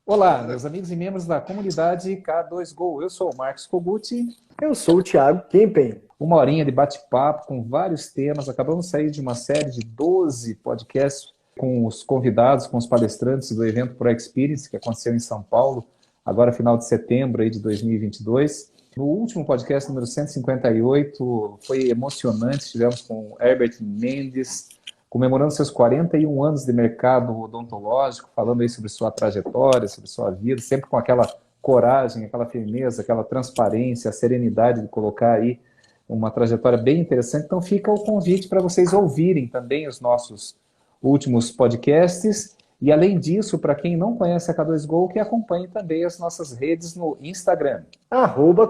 Olá, meus amigos e membros da comunidade K2Go. Eu sou o Marcos Koguti. Eu sou o Thiago Kempen. Uma horinha de bate-papo com vários temas. Acabamos de sair de uma série de 12 podcasts com os convidados, com os palestrantes do evento Pro Experience, que aconteceu em São Paulo, agora final de setembro aí de 2022. No último podcast, número 158, foi emocionante. Estivemos com Herbert Mendes, comemorando seus 41 anos de mercado odontológico, falando aí sobre sua trajetória, sobre sua vida, sempre com aquela coragem, aquela firmeza, aquela transparência, a serenidade de colocar aí uma trajetória bem interessante. Então fica o convite para vocês ouvirem também os nossos últimos podcasts. E além disso, para quem não conhece a K2Go, que acompanhe também as nossas redes no Instagram.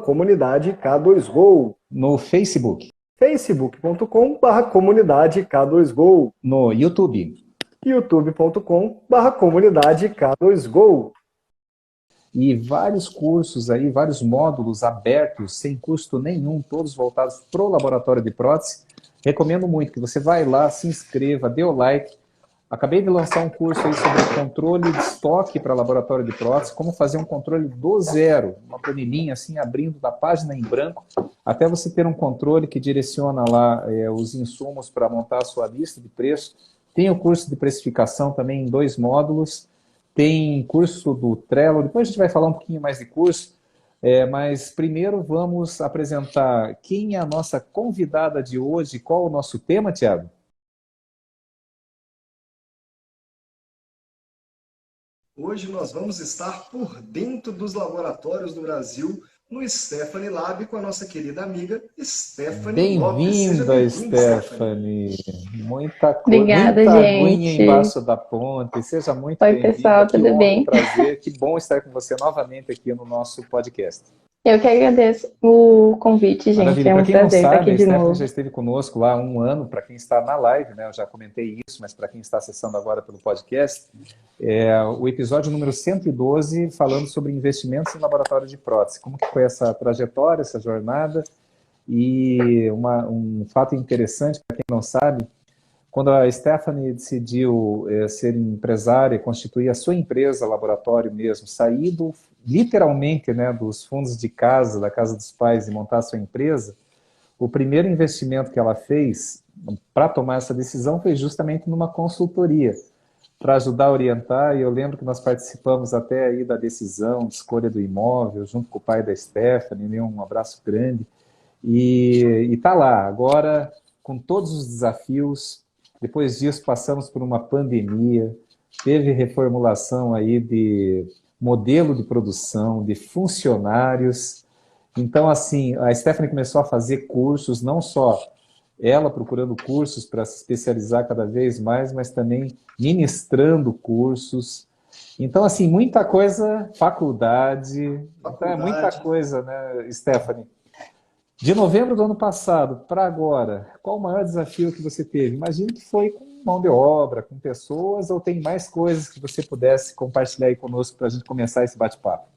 @comunidade K2Go. No Facebook. facebook.com/comunidade K2Go. No YouTube. youtube.com/comunidade K2Go. E vários cursos aí, vários módulos abertos, sem custo nenhum, todos voltados para o laboratório de prótese. Recomendo muito que você vá lá, se inscreva, dê o like. Acabei de lançar um curso aí sobre controle de estoque para laboratório de prótese, como fazer um controle do zero, uma planilhinha assim, abrindo da página em branco, até você ter um controle que direciona lá os insumos para montar a sua lista de preço. Tem o curso de precificação também em 2 módulos, tem curso do Trello, depois a gente vai falar um pouquinho mais de curso, mas primeiro vamos apresentar quem é a nossa convidada de hoje, qual o nosso tema, Thiago? Hoje nós vamos estar por dentro dos laboratórios do Brasil no Stephanie Lab com a nossa querida amiga Stephanie Lopes. Bem-vinda, Stephanie. Muita Obrigada, muita gente. aguinha embaixo da ponte. Seja muito Oi, bem-vinda. pessoal, Que tudo honra, bem? prazer. Que bom estar com você novamente aqui no nosso podcast. Eu que agradeço o convite, gente. Maravilha. É um Para quem não prazer estar sabe, aqui a de Stephanie novo. já esteve conosco lá há 1 ano. Para quem está na live, né, eu já comentei isso, mas para quem está acessando agora pelo podcast, o episódio número 112, falando sobre investimentos em laboratório de prótese. Como que foi essa trajetória, essa jornada? E um fato interessante, para quem não sabe, quando a Stephanie decidiu ser empresária, constituir a sua empresa, laboratório mesmo, sair literalmente, né, dos fundos de casa, da casa dos pais e montar a sua empresa, o primeiro investimento que ela fez para tomar essa decisão foi justamente numa consultoria, para ajudar a orientar, e eu lembro que nós participamos até aí da decisão de escolha do imóvel, junto com o pai da Stephanie, um abraço grande, e está lá, agora, com todos os desafios. Depois disso, passamos por uma pandemia, teve reformulação aí de modelo de produção, de funcionários. Então, assim, a Stephanie começou a fazer cursos, não só ela procurando cursos para se especializar cada vez mais, mas também ministrando cursos. Então, assim, muita coisa, faculdade. Então, é muita coisa, né, Stephanie? De novembro do ano passado para agora, qual o maior desafio que você teve? Imagino que foi com mão de obra, com pessoas, ou tem mais coisas que você pudesse compartilhar aí conosco para a gente começar esse bate-papo?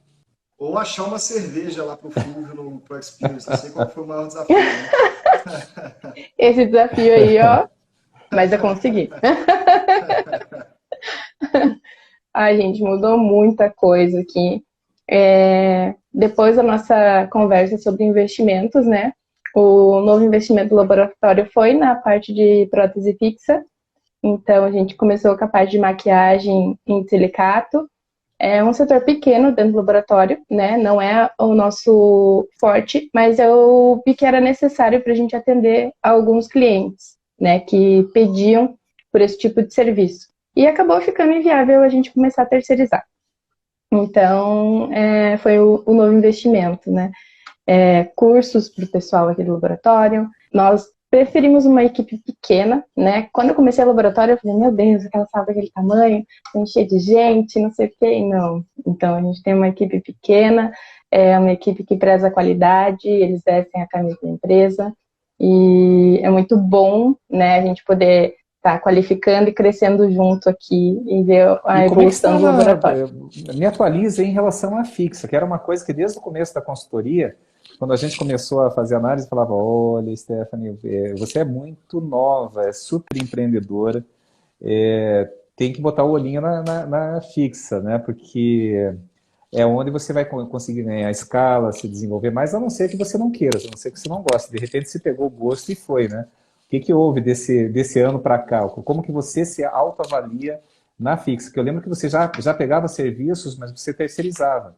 Ou achar uma cerveja lá pro Fulvio no Pro Experience. Não sei qual foi o maior desafio, né? Esse desafio aí, ó, mas eu consegui. Ai, gente, mudou muita coisa aqui. Depois da nossa conversa sobre investimentos, né? O novo investimento do laboratório foi na parte de prótese fixa. Então, a gente começou com a parte de maquiagem em silicato. É um setor pequeno dentro do laboratório, né? Não é o nosso forte, mas eu vi que era necessário para a gente atender alguns clientes, né? Que pediam por esse tipo de serviço. E acabou ficando inviável a gente começar a terceirizar. Então, foi o novo investimento, né? Cursos para o pessoal aqui do laboratório. Nós preferimos uma equipe pequena, né? Quando eu comecei o laboratório, eu falei, meu Deus, aquela sala daquele tamanho, encher de gente, não sei o quê. E não. Então, a gente tem uma equipe pequena, uma equipe que preza a qualidade, eles vestem a camisa da empresa. E é muito bom, né, a gente poder estar qualificando e crescendo junto aqui e ver a evolução do laboratório. Me atualiza em relação à fixa, que era uma coisa que desde o começo da consultoria, quando a gente começou a fazer análise, falava, olha, Stephanie, você é muito nova, é super empreendedora, tem que botar o olhinho na fixa, né? Porque é onde você vai conseguir ganhar escala, se desenvolver mais, a não ser que você não queira, a não ser que você não goste. De repente você pegou o gosto e foi, né? O que que houve desse ano para cá? Como que você se autoavalia na fixa? Porque eu lembro que você já pegava serviços, mas você terceirizava.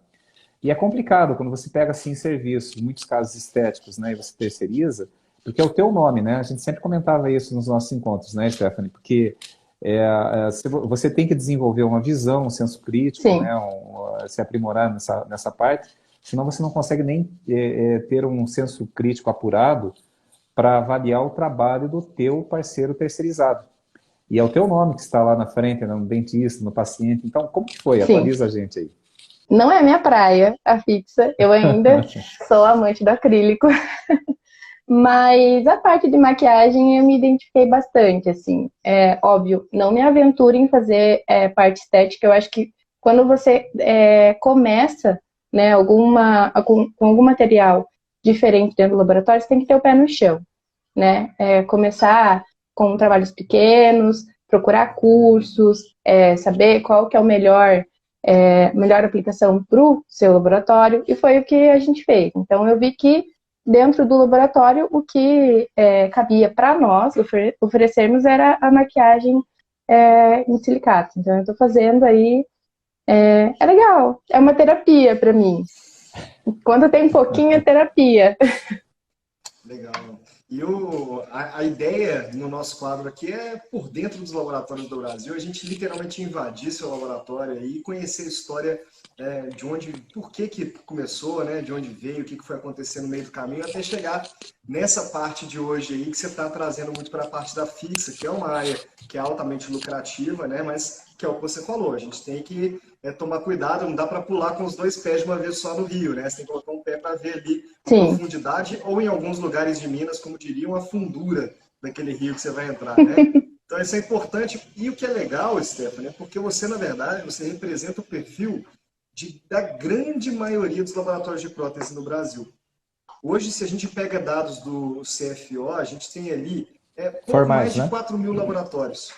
E é complicado quando você pega assim serviços, muitos casos estéticos, né, e você terceiriza, porque é o teu nome, né? A gente sempre comentava isso nos nossos encontros, né, Stephanie? Porque você tem que desenvolver uma visão, um senso crítico, Sim. né, se aprimorar nessa parte, senão você não consegue nem ter um senso crítico apurado para avaliar o trabalho do teu parceiro terceirizado. E é o teu nome que está lá na frente, né, no dentista, no paciente. Então, como que foi? Sim. Atualiza a gente aí. Não é minha praia, a fixa. Eu ainda sou amante do acrílico. Mas a parte de maquiagem eu me identifiquei bastante, assim. É óbvio, não me aventure em fazer parte estética. Eu acho que quando você começa, né, com algum material diferente dentro do laboratório, você tem que ter o pé no chão, né? Começar com trabalhos pequenos, procurar cursos, saber qual que é o melhor aplicação para o seu laboratório, e foi o que a gente fez. Então eu vi que dentro do laboratório, o que cabia para nós oferecermos era a maquiagem em silicato. Então, eu estou fazendo aí. É legal, é uma terapia para mim. Quando tem pouquinho, é terapia. Legal. E a ideia no nosso quadro aqui é por dentro dos laboratórios do Brasil, a gente literalmente invadir seu laboratório e conhecer a história de onde, por que começou, né? De onde veio, o que foi acontecendo no meio do caminho, até chegar nessa parte de hoje aí que você está trazendo muito para a parte da fixa, que é uma área que é altamente lucrativa, né? Mas que é o que você falou, a gente tem que tomar cuidado, não dá para pular com os dois pés de uma vez só no rio, né? Você tem que colocar um pé para ver ali a profundidade, ou em alguns lugares de Minas, como diriam, a fundura daquele rio que você vai entrar, né? Então isso é importante. E o que é legal, Stephanie, é porque você, na verdade, você representa o perfil da grande maioria dos laboratórios de prótese no Brasil. Hoje, se a gente pega dados do CFO, a gente tem ali pouco mais de 4 mil laboratórios.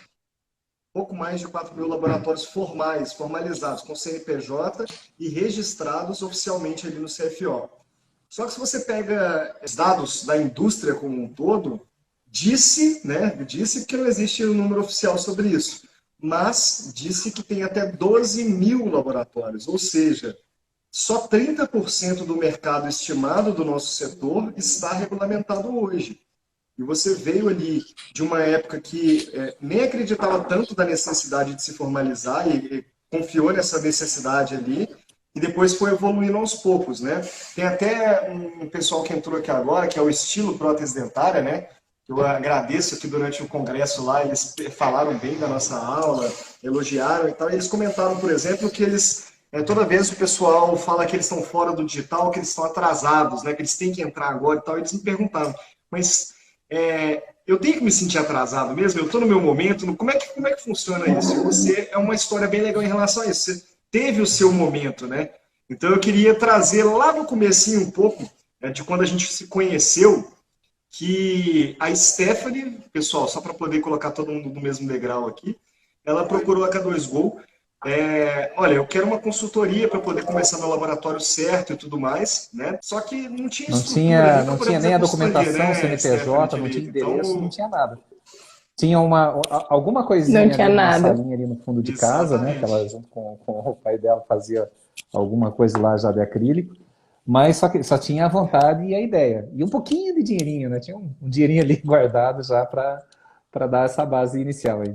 Pouco mais de 4 mil laboratórios formalizados, com CNPJ e registrados oficialmente ali no CFO. Só que se você pega os dados da indústria como um todo, disse que não existe um número oficial sobre isso, mas disse que tem até 12 mil laboratórios, ou seja, só 30% do mercado estimado do nosso setor está regulamentado hoje. E você veio ali de uma época que nem acreditava tanto da necessidade de se formalizar e confiou nessa necessidade ali, e depois foi evoluindo aos poucos, né? Tem até um pessoal que entrou aqui agora, que é o Estilo Prótese Dentária, né? Eu agradeço que durante o congresso lá eles falaram bem da nossa aula, elogiaram e tal. E eles comentaram, por exemplo, que eles, toda vez o pessoal fala que eles estão fora do digital, que eles estão atrasados, né? Que eles têm que entrar agora e tal. E eles me perguntaram, mas eu tenho que me sentir atrasado mesmo? Eu estou no meu momento? Como é que funciona isso? Você é uma história bem legal em relação a isso. Você teve o seu momento, né? Então eu queria trazer lá no comecinho um pouco de quando a gente se conheceu, que a Stephanie, pessoal, só para poder colocar todo mundo no mesmo degrau aqui, ela procurou a K2Go. Olha, eu quero uma consultoria para poder começar meu laboratório certo e tudo mais, né? Só que não tinha estrutura. Não tinha nem a documentação, né, CNPJ, não tinha endereço, então, não tinha nada. Tinha alguma coisinha Não tinha ali numa nada. salinha ali no fundo de casa, né? Que ela, junto com o pai dela, fazia alguma coisa lá já de acrílico. Mas só tinha a vontade e a ideia. E um pouquinho de dinheirinho, né? Tinha um dinheirinho ali guardado já para dar essa base inicial aí.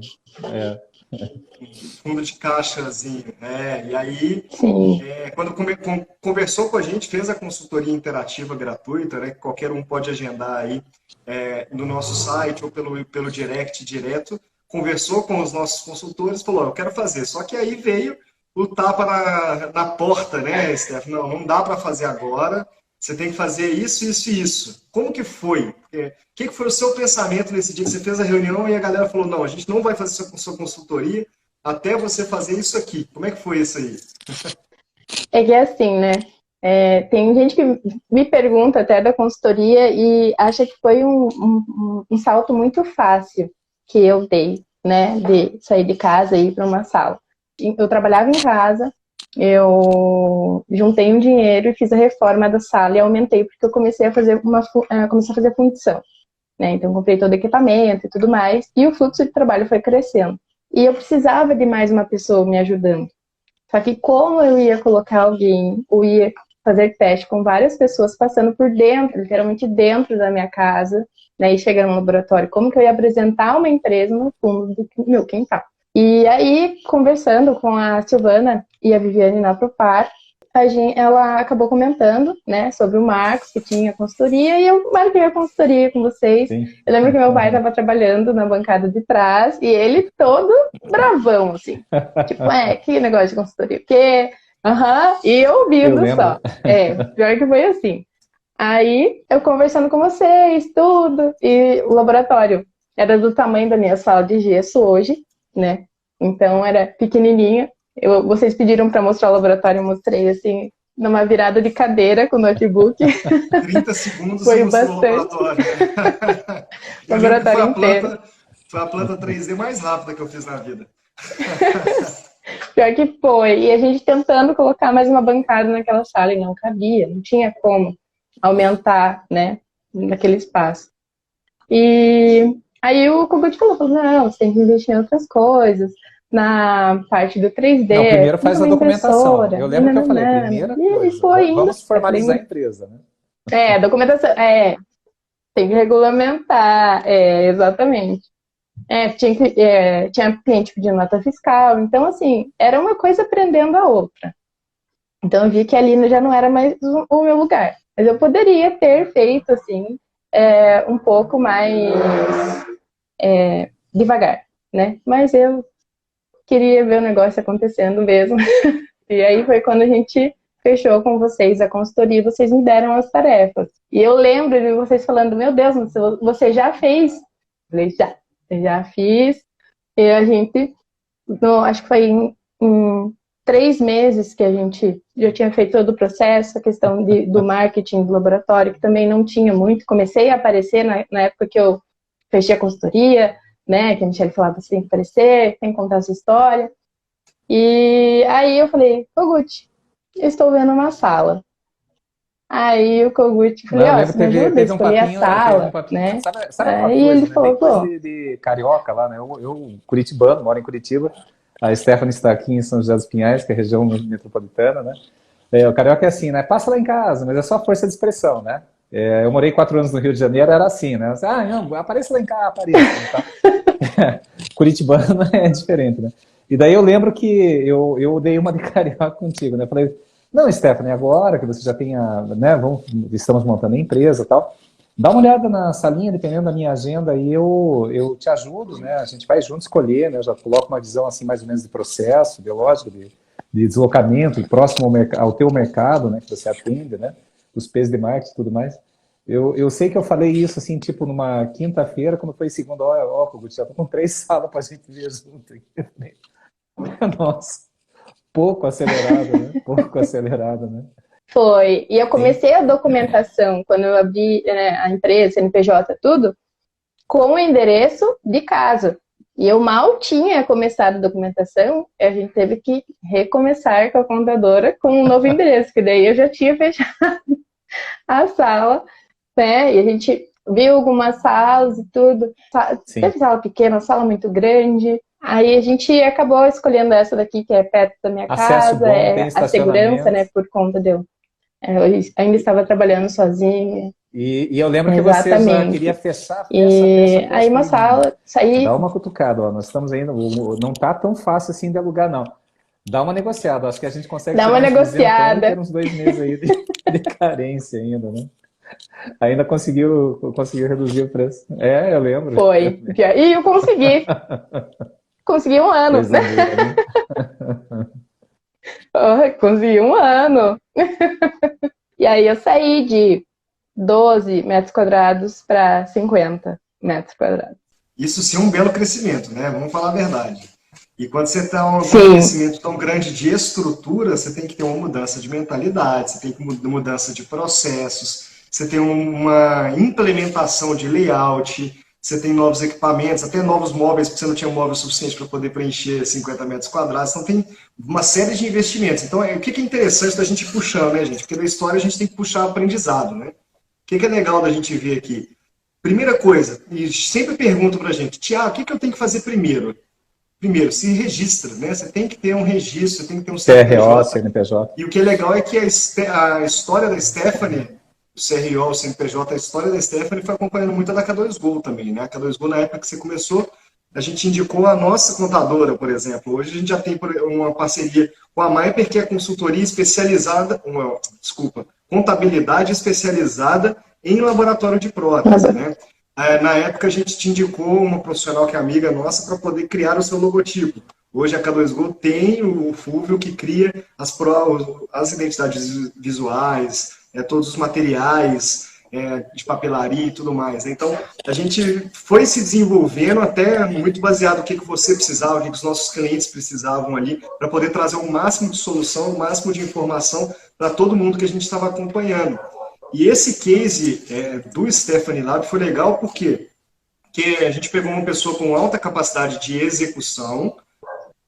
Fundo de caixazinho, né? E aí, Sim. quando conversou com a gente, fez a consultoria interativa gratuita, né? Que qualquer um pode agendar aí no nosso site ou pelo direct direto. Conversou com os nossos consultores, falou, eu quero fazer. Só que aí veio o tapa na porta, né, Steph? Não dá para fazer agora. Você tem que fazer isso, isso e isso. Como que foi? O que foi o seu pensamento nesse dia que você fez a reunião e a galera falou, não, a gente não vai fazer sua consultoria até você fazer isso aqui. Como é que foi isso aí? É que é assim, né? Tem gente que me pergunta até da consultoria e acha que foi um salto muito fácil que eu dei. né, de sair de casa e ir para uma sala. Eu trabalhava em casa, eu juntei um dinheiro e fiz a reforma da sala e aumentei, porque eu comecei a fazer fundição, né? Então, comprei todo o equipamento e tudo mais, e o fluxo de trabalho foi crescendo. E eu precisava de mais uma pessoa me ajudando. Só que como eu ia colocar alguém, ou ia fazer teste com várias pessoas passando por dentro, literalmente dentro da minha casa, né, e chegando no laboratório, como que eu ia apresentar uma empresa no fundo do meu quintal. E aí, conversando com a Silvana e a Viviane na Propar, ela acabou comentando, né, sobre o Marcos, que tinha consultoria, e eu marquei a consultoria com vocês. Sim. Eu lembro que meu pai estava trabalhando na bancada de trás, e ele todo bravão, assim. Tipo, que negócio de consultoria? Porque, e eu ouvindo só. Pior que foi assim. Aí, eu conversando com vocês, tudo, e o laboratório era do tamanho da minha sala de gesso hoje, né? Então, era pequenininha. Vocês pediram para mostrar o laboratório, eu mostrei, assim, numa virada de cadeira com o notebook. 30 segundos foi e mostrou o laboratório. O laboratório inteiro. Foi a planta 3D mais rápida que eu fiz na vida. Pior que foi. E a gente tentando colocar mais uma bancada naquela sala e não cabia, não tinha como aumentar, né, naquele espaço. E aí o Kogut falou, não, você tem que investir em outras coisas, na parte do 3D. Não, primeiro faz a documentação. Eu lembro que eu falei, primeira coisa, vamos formalizar a empresa, né? A documentação, tem que regulamentar, exatamente. Tinha cliente pedindo nota fiscal, então, assim, era uma coisa prendendo a outra. Então, eu vi que ali já não era mais o meu lugar. Mas eu poderia ter feito, assim, um pouco mais devagar, né? Mas eu queria ver o negócio acontecendo mesmo. E aí foi quando a gente fechou com vocês a consultoria e vocês me deram as tarefas. E eu lembro de vocês falando, meu Deus, você já fez? Eu falei, já fiz. E a gente, acho que foi em 3 meses que a gente já tinha feito todo o processo, a questão do marketing do laboratório, que também não tinha muito. Comecei a aparecer na época que eu fechei a consultoria, né, que a Michelle falava, você tem que aparecer, tem que contar essa história. E aí eu falei, Kogut, eu estou vendo uma sala. Aí o Kogut falou, você me ajuda a escolher a sala, né? Sabe uma aí coisa, ele né? falou, coisa de carioca lá, né? Eu curitibano, moro em Curitiba, a Stephanie está aqui em São José dos Pinhais, que é a região metropolitana, né? O carioca é assim, né? Passa lá em casa, mas é só força de expressão, né? Eu morei 4 anos no Rio de Janeiro, era assim, né? Não, apareça lá em casa, apareça. Tá? Curitibano é diferente, né? E daí eu lembro que eu dei uma de carioca contigo, né? Falei, não, Stephanie, agora que você já tem né? Estamos montando a empresa e tal, dá uma olhada na salinha, dependendo da minha agenda, e eu te ajudo, né? A gente vai junto escolher, né? Eu já coloco uma visão assim, mais ou menos de processo, biológico, de deslocamento, próximo ao teu mercado, né? Que você atende, né? Os P's de marketing e tudo mais. Eu sei que eu falei isso, assim, tipo, numa quinta-feira, quando foi segunda, Kogut, já tô com 3 salas pra gente ver junto aqui. Nossa, pouco acelerado, né? Pouco acelerado, né? Foi. E eu comecei a documentação, quando eu abri, né, a empresa, CNPJ, tudo, com o endereço de casa. E eu mal tinha começado a documentação, a gente teve que recomeçar com a contadora com um novo endereço, que daí eu já tinha fechado a sala, né? E a gente viu algumas salas e tudo. Teve sala pequena, sala muito grande. Aí a gente acabou escolhendo essa daqui, que é perto da minha Acesso casa, bom, a segurança, né? Por conta eu ainda estava trabalhando sozinha. E eu lembro que você já queria fechar aí uma sala, saí... Dá uma cutucada, ó, nós estamos ainda, não tá tão fácil assim de alugar, não. Dá uma negociada, acho que a gente consegue... Dá uma negociada. Ter uns 2 meses aí de carência ainda, né? Ainda conseguiu reduzir o preço. Eu lembro. Foi. E eu consegui. Consegui 1 ano. Coisa boa, né? Consegui 1 ano. E aí eu saí de 12 metros quadrados para 50 metros quadrados. Isso sim é um belo crescimento, né? Vamos falar a verdade. E quando você está com um crescimento tão grande de estrutura, você tem que ter uma mudança de mentalidade, você tem que ter mudança de processos, você tem uma implementação de layout, você tem novos equipamentos, até novos móveis, porque você não tinha móvel suficiente para poder preencher 50 metros quadrados. Então, tem uma série de investimentos. Então, o que é interessante da gente ir puxando, né, gente? Porque da história a gente tem que puxar aprendizado, né? O que é legal da gente ver aqui? Primeira coisa, e sempre perguntam para a gente, Tiago, o que eu tenho que fazer primeiro? Primeiro, se registra, né? Você tem que ter um registro, você tem que ter um CRO, CNPJ. E o que é legal é que a história da Stephanie, o CRO, o CNPJ, a história da Stephanie foi acompanhando muito a da K2Go também, né? A K2Go, na época que você começou, a gente indicou a nossa contadora, por exemplo. Hoje a gente já tem uma parceria com a Maiper, que é consultoria especializada, contabilidade especializada em laboratório de prótese, né? Na época a gente te indicou uma profissional que é amiga nossa para poder criar o seu logotipo. Hoje a K2Go tem o Fúvio que cria as identidades visuais, todos os materiais de papelaria e tudo mais. Então, a gente foi se desenvolvendo até muito baseado no que você precisava, o que os nossos clientes precisavam ali, para poder trazer o máximo de solução, o máximo de informação para todo mundo que a gente estava acompanhando. E esse case do Stephanie Lab foi legal porque a gente pegou uma pessoa com alta capacidade de execução,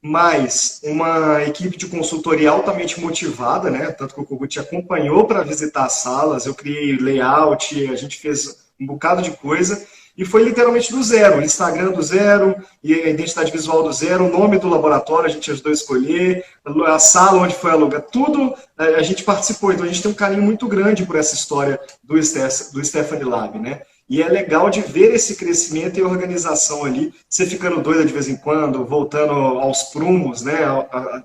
mais uma equipe de consultoria altamente motivada, né? Tanto que o Kogut te acompanhou para visitar as salas, eu criei layout, a gente fez um bocado de coisa, e foi literalmente do zero, o Instagram do zero, e a identidade visual do zero, o nome do laboratório a gente ajudou a escolher, a sala onde foi alugada, tudo a gente participou, então a gente tem um carinho muito grande por essa história do Stephanie Lab, né? E é legal de ver esse crescimento e organização ali, você ficando doida de vez em quando, voltando aos prumos, né,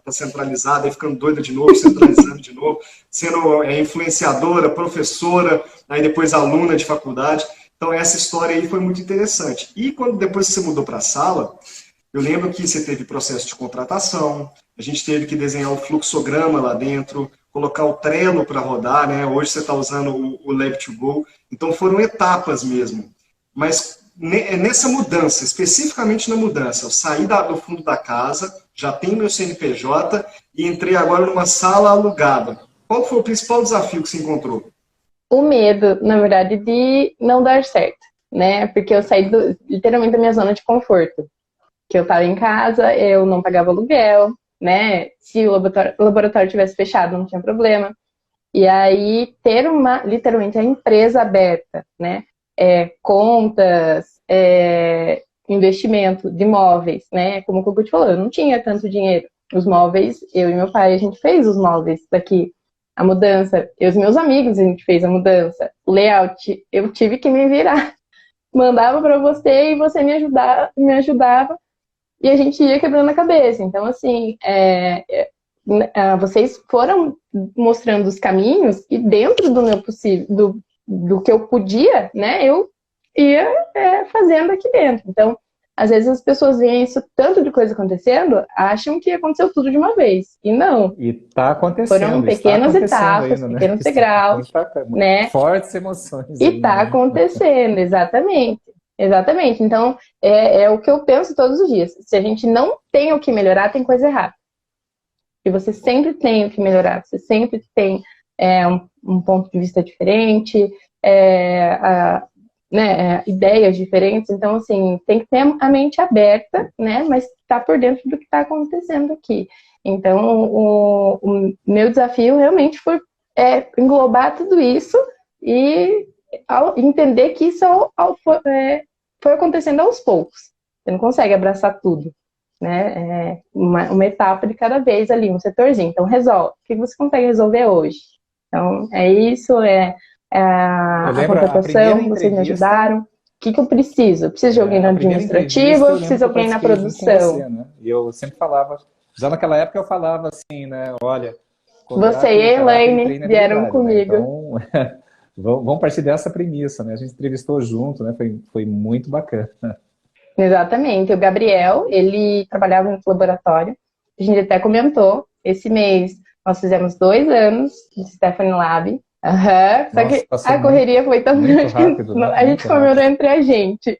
tá centralizada, e ficando doida de novo, centralizando de novo, sendo influenciadora, professora, aí depois aluna de faculdade. Então essa história aí foi muito interessante. E depois que você mudou para a sala, eu lembro que você teve processo de contratação, a gente teve que desenhar o fluxograma lá dentro, colocar o Trello para rodar, né? Hoje você está usando o Lab2Go. Então foram etapas mesmo. Mas nessa mudança, especificamente na mudança, eu saí do fundo da casa, já tenho meu CNPJ e entrei agora numa sala alugada. Qual foi o principal desafio que você encontrou? O medo, na verdade, de não dar certo, né? Porque eu saí literalmente da minha zona de conforto. Que eu estava em casa, eu não pagava aluguel, né? Se o laboratório tivesse fechado, não tinha problema. E aí, ter literalmente, a empresa aberta, né? Contas, investimento de móveis, né? Como o Kogut falou, eu não tinha tanto dinheiro. Os móveis, eu e meu pai, a gente fez os móveis daqui. A mudança, eu e os meus amigos, a gente fez a mudança. O layout, eu tive que me virar. Mandava para você e você me ajudava. E a gente ia quebrando a cabeça. Então, assim, vocês foram mostrando os caminhos e dentro do meu possível, do que eu podia, né, eu ia fazendo aqui dentro. Então, às vezes as pessoas veem isso tanto de coisa acontecendo, acham que aconteceu tudo de uma vez. E não. E está acontecendo. Foram pequenas etapas, ainda, pequenos degraus, né? Fortes emoções. E está acontecendo, exatamente. Exatamente. Então, é o que eu penso todos os dias. Se a gente não tem o que melhorar, tem coisa errada. E você sempre tem o que melhorar. Você sempre tem um ponto de vista diferente, ideias diferentes. Então, assim, tem que ter a mente aberta, né? Mas tá por dentro do que está acontecendo aqui. Então, o meu desafio realmente foi englobar tudo isso e entender que isso foi acontecendo aos poucos. Você não consegue abraçar tudo, né? Uma etapa de cada vez ali, um setorzinho. Então, resolve. O que você consegue resolver hoje? Então, é isso, a contratação, vocês me ajudaram. O que eu preciso? Eu preciso de alguém no administrativo, eu preciso de alguém na produção. Você, né? E eu sempre falava, já naquela época eu falava assim, né? Olha, você e a Elaine vieram comigo. Né? Então, vamos partir dessa premissa, né? A gente entrevistou junto, né? Foi muito bacana. Exatamente. O Gabriel, ele trabalhava no laboratório. A gente até comentou, esse mês nós fizemos 2 anos de Stephanie Lab. Só que a correria foi tão grande que a gente comemorou entre a gente.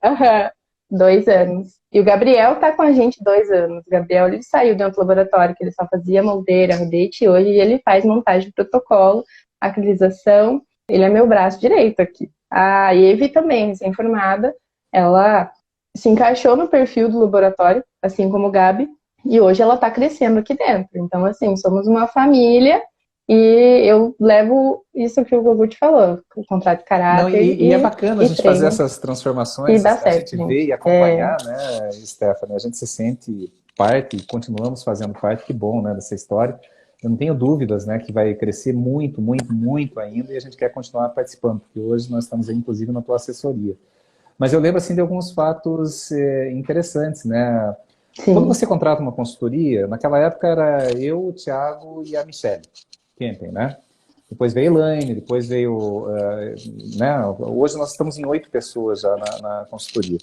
2 anos. E o Gabriel tá com a gente 2 anos. O Gabriel, ele saiu de outro laboratório, que ele só fazia moldeira, rodete, e hoje ele faz montagem de protocolo, acrilização. Ele é meu braço direito aqui. A Eve também, recém-formada, Ela se encaixou no perfil do laboratório, assim como o Gabi, e hoje ela está crescendo aqui dentro. Então, assim, somos uma família e eu levo isso que o Gugu te falou, o contrato de Não, caráter e é bacana a e gente fazer treino. essas E transformações, dá a certo, gente gente. vê e acompanhar, né, Stephanie? A gente se sente parte e continuamos fazendo parte, que bom, né, dessa história. Eu não tenho dúvidas, né, que vai crescer muito, muito, muito ainda e a gente quer continuar participando, porque hoje nós estamos aí, inclusive, na tua assessoria. Mas eu lembro, assim, de alguns fatos interessantes, né? Quando Sim, você contrata uma consultoria, naquela época era eu, o Thiago e a Michelle Kempen, né? Depois veio a Elaine, depois veio, né? Hoje nós estamos em 8 pessoas já na consultoria.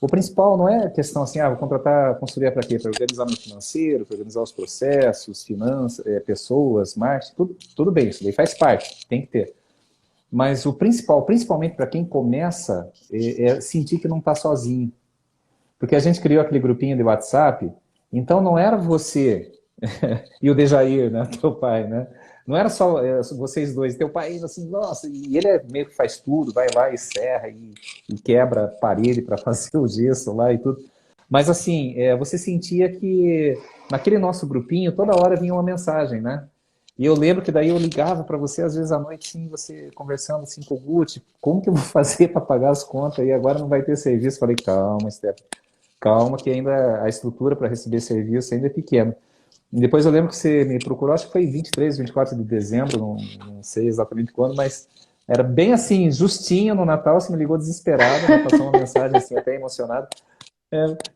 O principal não é a questão assim, vou contratar a consultoria para quê? Para organizar meu financeiro, para organizar os processos, finanças, pessoas, marketing, tudo bem, isso daí faz parte, tem que ter. Mas o principal, principalmente para quem começa, é sentir que não está sozinho. Porque a gente criou aquele grupinho de WhatsApp, então não era você e o Dejair, né, teu pai, né? Não era só vocês dois, teu pai assim, nossa, e ele meio que faz tudo, vai lá e serra e quebra a parede para fazer o gesso lá e tudo. Mas assim, você sentia que naquele nosso grupinho toda hora vinha uma mensagem, né? E eu lembro que daí eu ligava para você às vezes à noite, sim, você conversando assim com o Guti, como que eu vou fazer para pagar as contas e agora não vai ter serviço? Falei, calma, Steph, calma que ainda a estrutura para receber serviço ainda é pequena. E depois eu lembro que você me procurou, acho que foi 23, 24 de dezembro, não sei exatamente quando, mas era bem assim, justinho no Natal, você me ligou desesperado, né, passou uma mensagem assim, até emocionada.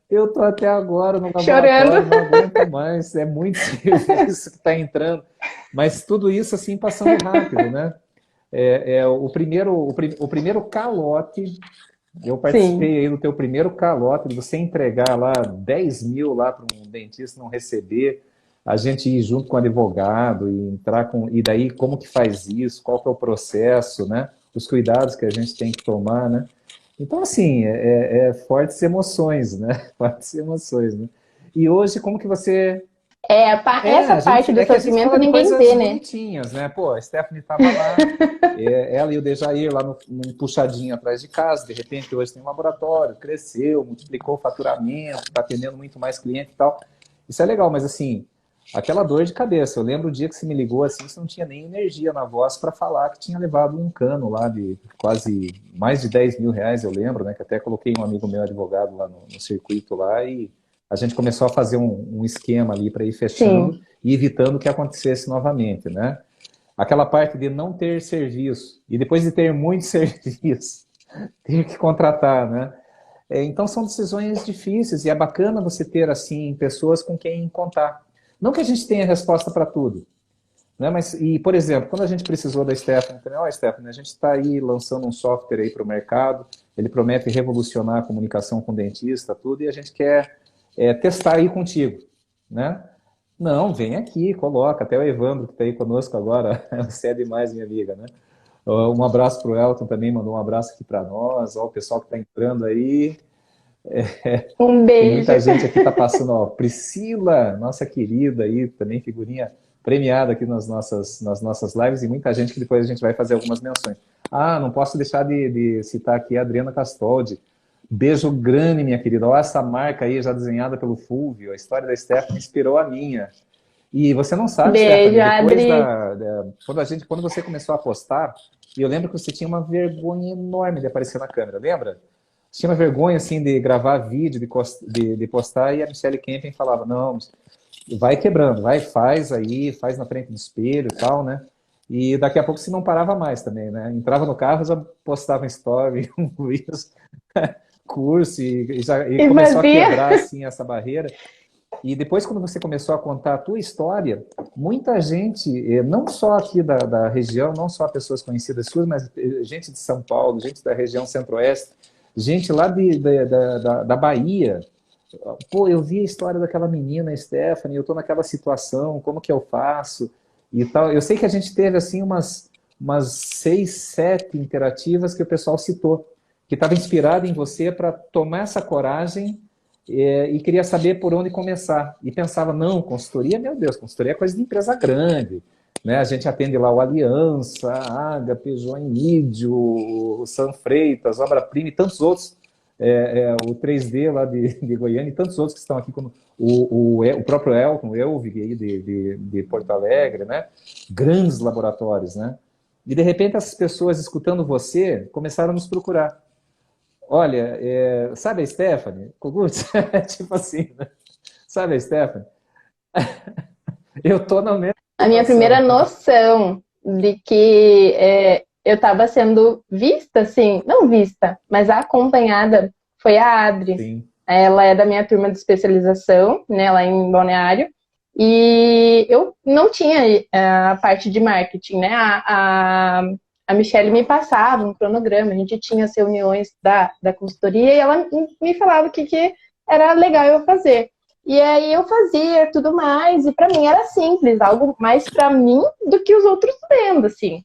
Eu tô até agora no chorando. laboratório, não aguento mais, é muito serviço que está entrando. Mas tudo isso assim passando rápido, né? O primeiro calote, eu Sim, participei aí do teu primeiro calote, de você entregar lá 10 mil lá para um dentista não receber, a gente ir junto com o advogado e entrar com. E daí, como que faz isso? Qual que é o processo, né? Os cuidados que a gente tem que tomar, né? Então, assim, fortes emoções, né? Fortes emoções, né? E hoje, como que você essa parte do é que a gente sofrimento fala de ninguém coisas vê, né? bonitinhas, né? Pô, a Stephanie estava lá, ela e o Dejair lá num puxadinho atrás de casa, de repente hoje tem um laboratório, cresceu, multiplicou o faturamento, está atendendo muito mais cliente e tal. Isso é legal, mas assim, aquela dor de cabeça. Eu lembro o dia que você me ligou assim, você não tinha nem energia na voz para falar que tinha levado um cano lá de quase mais de 10 mil reais, eu lembro, né? Que até coloquei um amigo meu advogado lá no circuito lá e a gente começou a fazer um esquema ali para ir fechando Sim, e evitando que acontecesse novamente, né? Aquela parte de não ter serviço e depois de ter muito serviço, ter que contratar, né? Então são decisões difíceis e é bacana você ter assim pessoas com quem contar. Não que a gente tenha resposta para tudo, né? Mas e por exemplo, quando a gente precisou da Stephanie, também, Stephanie, a gente está aí lançando um software aí para o mercado. Ele promete revolucionar a comunicação com o dentista, tudo, e a gente quer testar aí contigo, né? Não, vem aqui, coloca. Até o Evandro, que está aí conosco agora, você é demais, minha amiga, né? Um abraço para o Elton também, mandou um abraço aqui para nós. Ó, o pessoal que está entrando aí. um Tem beijo. muita gente aqui que está passando, ó. Priscila, nossa querida aí, também figurinha premiada aqui nas nossas lives, e muita gente que depois a gente vai fazer algumas menções. Não posso deixar de citar aqui a Adriana Castoldi. Beijo grande, minha querida. Olha essa marca aí, já desenhada pelo Fulvio. A história da Stephanie inspirou a minha. E você não sabe, Beijo, Stephanie, depois Adri. quando você começou a postar, e eu lembro que você tinha uma vergonha enorme de aparecer na câmera, lembra? Você tinha uma vergonha, assim, de gravar vídeo, de postar, e a Michelle Kempen falava, não, vai quebrando, vai, faz aí, faz na frente do espelho e tal, né? E daqui a pouco você não parava mais também, né? Entrava no carro, já postava um story, um Reels, curso, e E começou a fazia. quebrar, assim, essa barreira. E depois, quando você começou a contar a tua história, muita gente, não só aqui da região, não só pessoas conhecidas suas, mas gente de São Paulo, gente da região centro-oeste, gente lá da Bahia. Pô, eu vi a história daquela menina, Stephanie, eu estou naquela situação, como que eu faço? E tal. Eu sei que a gente teve, assim, umas 6, 7 interativas que o pessoal citou, que estava inspirado em você para tomar essa coragem e queria saber por onde começar. E pensava, não, consultoria, meu Deus, consultoria é coisa de empresa grande. Né? A gente atende lá o Aliança, a Ágape, João Emílio, o San Freitas, Obra Prima e tantos outros. o 3D lá de Goiânia e tantos outros que estão aqui, como o próprio Elton, o Elvig aí de Porto Alegre, né? Grandes laboratórios, né? E de repente essas pessoas escutando você começaram a nos procurar. Olha, sabe a Stephanie? Kogut? Tipo assim, né? Sabe a Stephanie? Eu tô na mesma A minha situação. primeira noção de que eu estava sendo vista, assim, não vista, mas acompanhada, foi a Adri. Sim. Ela é da minha turma de especialização, né, lá em Balneário, e eu não tinha a parte de marketing, né? A Michelle me passava um cronograma, a gente tinha as reuniões da consultoria e ela me falava o que era legal eu fazer. E aí eu fazia tudo mais, e para mim era simples, algo mais para mim do que os outros vendo, assim.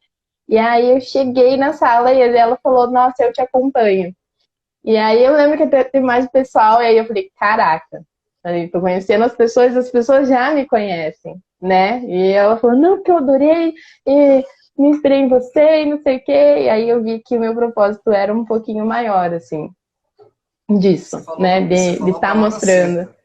E aí eu cheguei na sala e ela falou, nossa, eu te acompanho. E aí eu lembro que teve mais pessoal, e aí eu falei, caraca, falei, tô conhecendo as pessoas já me conhecem, né? E ela falou, não, porque eu adorei, e me inspirei em você, e não sei o quê. E aí eu vi que o meu propósito era um pouquinho maior, assim, disso, né? De estar mostrando. Certa.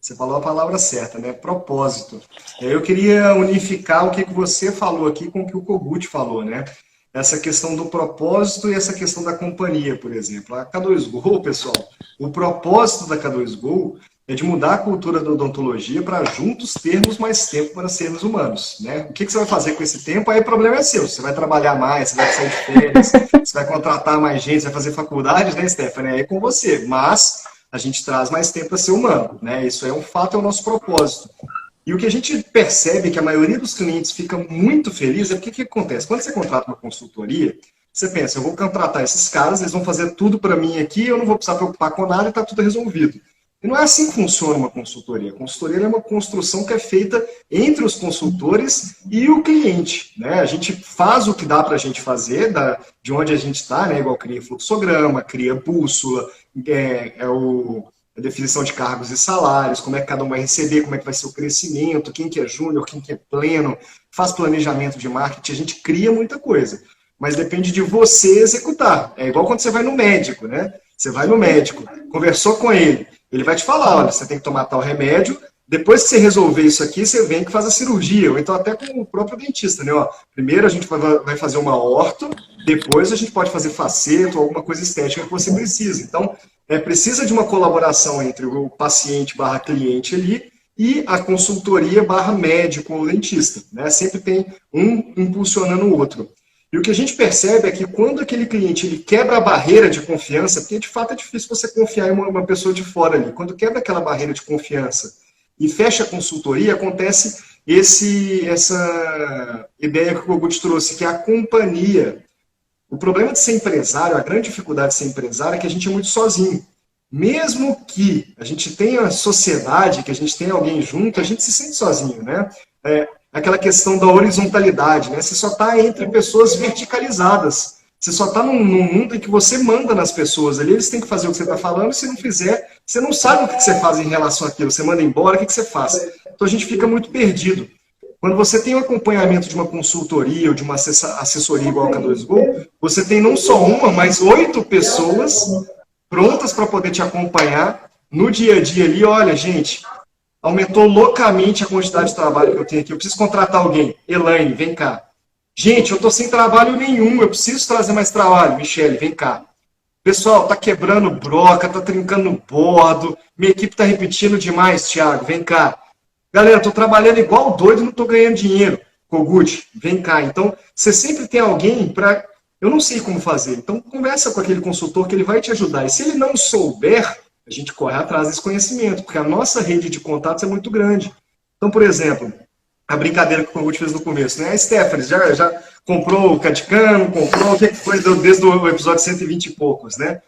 Você falou a palavra certa, né? Propósito. Eu queria unificar o que você falou aqui com o que o Kogut falou, né? Essa questão do propósito e essa questão da companhia, por exemplo. A K2Go, pessoal, o propósito da K2Go é de mudar a cultura da odontologia para juntos termos mais tempo para sermos humanos, né? O que você vai fazer com esse tempo? Aí o problema é seu. Você vai trabalhar mais, você vai sair de férias, você vai contratar mais gente, você vai fazer faculdade, né, Stephanie? Aí é com você. Mas a gente traz mais tempo para ser humano, né? Isso é um fato, é o nosso propósito. E o que a gente percebe é que a maioria dos clientes fica muito feliz é porque o que acontece? Quando você contrata uma consultoria, você pensa, eu vou contratar esses caras, eles vão fazer tudo para mim aqui, eu não vou precisar preocupar com nada e está tudo resolvido. E não é assim que funciona uma consultoria. A consultoria é uma construção que é feita entre os consultores e o cliente, né? A gente faz o que dá para a gente fazer, de onde a gente está, né? Igual cria fluxograma, cria bússola, a definição de cargos e salários, como é que cada um vai receber, como é que vai ser o crescimento, quem que é júnior, quem que é pleno, faz planejamento de marketing, a gente cria muita coisa. Mas depende de você executar. É igual quando você vai no médico, né? Você vai no médico, conversou com ele, ele vai te falar, olha, você tem que tomar tal remédio, depois que você resolver isso aqui, você vem que faz a cirurgia, ou então até com o próprio dentista, né? Ó, primeiro a gente vai fazer uma orto, depois a gente pode fazer faceto, alguma coisa estética que você precisa. Então, precisa de uma colaboração entre o paciente / cliente ali e a consultoria / médico ou dentista, né? Sempre tem um impulsionando o outro. E o que a gente percebe é que quando aquele cliente ele quebra a barreira de confiança, porque de fato é difícil você confiar em uma pessoa de fora ali, quando quebra aquela barreira de confiança e fecha a consultoria, acontece essa ideia que o Kogut trouxe, que é a companhia. O problema de ser empresário, a grande dificuldade de ser empresário é que a gente é muito sozinho. Mesmo que a gente tenha sociedade, que a gente tenha alguém junto, a gente se sente sozinho, né? Aquela questão da horizontalidade, né? Você só está entre pessoas verticalizadas. Você só está num mundo em que você manda nas pessoas ali, eles têm que fazer o que você está falando, e se não fizer, você não sabe o que você faz em relação àquilo. Você manda embora, o que você faz? Então a gente fica muito perdido. Quando você tem o acompanhamento de uma consultoria ou de uma assessoria igual a K2Go, você tem não só uma, mas 8 pessoas prontas para poder te acompanhar no dia a dia ali. Olha, gente, aumentou loucamente a quantidade de trabalho que eu tenho aqui. Eu preciso contratar alguém. Elaine, vem cá. Gente, eu estou sem trabalho nenhum. Eu preciso trazer mais trabalho. Michele, vem cá. Pessoal, tá quebrando broca, tá trincando bordo. Minha equipe tá repetindo demais, Thiago. Vem cá. Galera, tô trabalhando igual doido e não tô ganhando dinheiro. Kogut, vem cá. Então, você sempre tem alguém para... Eu não sei como fazer. Então, conversa com aquele consultor que ele vai te ajudar. E se ele não souber, a gente corre atrás desse conhecimento, porque a nossa rede de contatos é muito grande. Então, por exemplo, a brincadeira que o Kogut fez no começo, né? A Stephanie já comprou o Cadicano, comprou, o que foi desde o episódio 120 e poucos, né?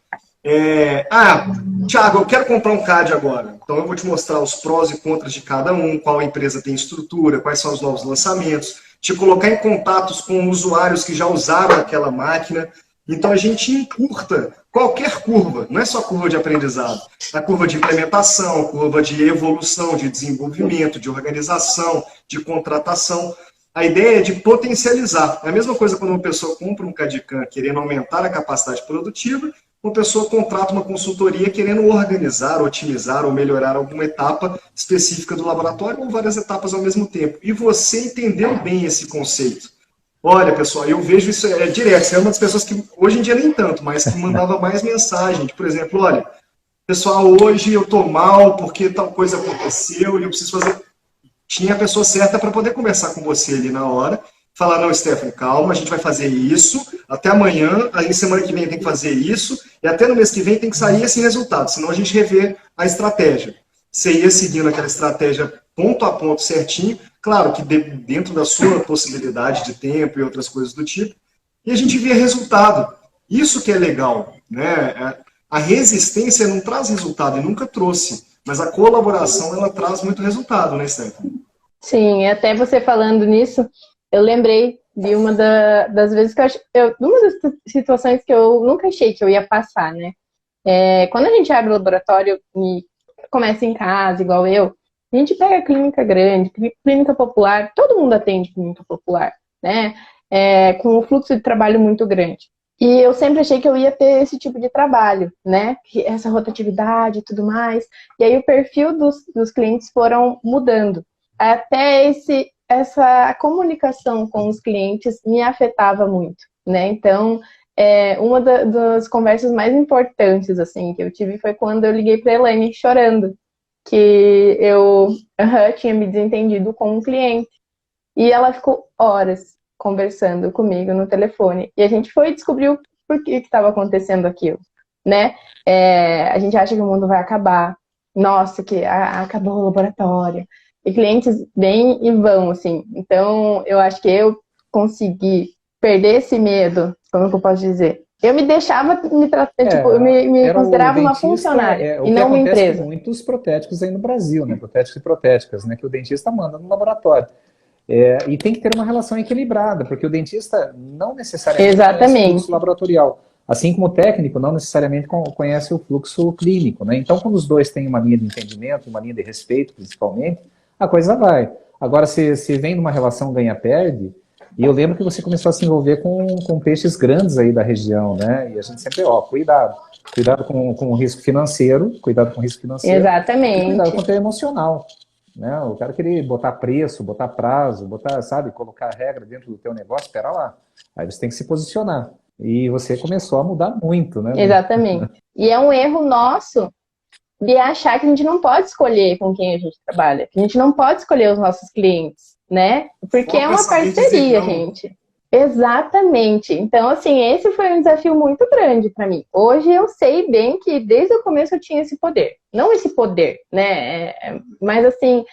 Thiago, eu quero comprar um CAD agora. Então eu vou te mostrar os prós e contras de cada um, qual empresa tem estrutura, quais são os novos lançamentos, te colocar em contatos com usuários que já usaram aquela máquina. Então a gente encurta qualquer curva, não é só curva de aprendizado, a curva de implementação, curva de evolução, de desenvolvimento, de organização, de contratação. A ideia é de potencializar. É a mesma coisa quando uma pessoa compra um CAD/CAM querendo aumentar a capacidade produtiva, uma pessoa contrata uma consultoria querendo organizar, otimizar ou melhorar alguma etapa específica do laboratório ou várias etapas ao mesmo tempo. E você entendeu bem esse conceito. Olha, pessoal, eu vejo isso direto. Você é uma das pessoas que, hoje em dia nem tanto, mas que mandava mais mensagem. Por exemplo, olha, pessoal, hoje eu tô mal porque tal coisa aconteceu e eu preciso fazer... Tinha a pessoa certa para poder conversar com você ali na hora. Falar, não, Stephanie, calma, a gente vai fazer isso, até amanhã, aí semana que vem tem que fazer isso, e até no mês que vem tem que sair esse resultado, senão a gente revê a estratégia. Você ia seguindo aquela estratégia ponto a ponto certinho, claro que dentro da sua possibilidade de tempo e outras coisas do tipo, e a gente via resultado. Isso que é legal, né? A resistência não traz resultado, e nunca trouxe, mas a colaboração, ela traz muito resultado, né, Stephanie? Sim, até você falando nisso, eu lembrei de uma das vezes que uma das situações que eu nunca achei que eu ia passar, né? Quando a gente abre o laboratório e começa em casa, igual eu, a gente pega clínica grande, clínica popular, todo mundo atende clínica popular, né? Com um fluxo de trabalho muito grande. E eu sempre achei que eu ia ter esse tipo de trabalho, né? Essa rotatividade e tudo mais. E aí o perfil dos clientes foram mudando. Até essa comunicação com os clientes me afetava muito, né? Então, uma das conversas mais importantes, assim, que eu tive foi quando eu liguei para a Elaine chorando, que eu tinha me desentendido com um cliente. E ela ficou horas conversando comigo no telefone. E a gente foi descobrir por que estava acontecendo aquilo, né? A gente acha que o mundo vai acabar. Nossa, que acabou o laboratório. E clientes vêm e vão, assim. Então, eu acho que eu consegui perder esse medo, como que eu posso dizer? Eu me deixava me tratar, tipo, eu me considerava uma funcionária e não uma empresa. O que acontece com muitos protéticos aí no Brasil, né? Protéticos e protéticas, né? Que o dentista manda no laboratório. E tem que ter uma relação equilibrada, porque o dentista não necessariamente conhece o fluxo laboratorial. Assim como o técnico não necessariamente conhece o fluxo clínico, né? Então, quando os dois têm uma linha de entendimento, uma linha de respeito, principalmente, a coisa vai. Agora, se vem numa relação ganha-perde, e eu lembro que você começou a se envolver com peixes grandes aí da região, né? E a gente sempre, cuidado. Cuidado com o risco financeiro, Exatamente. E cuidado com o teu emocional. Né? O cara querer botar preço, botar prazo, colocar regra dentro do teu negócio, espera lá. Aí você tem que se posicionar. E você começou a mudar muito, né? Exatamente. E é um erro nosso de achar que a gente não pode escolher com quem a gente trabalha, que a gente não pode escolher os nossos clientes, né? Porque é uma parceria, gente. Exatamente. Então, assim, esse foi um desafio muito grande para mim. Hoje eu sei bem que desde o começo eu tinha esse poder. Não esse poder, né? Mas, assim,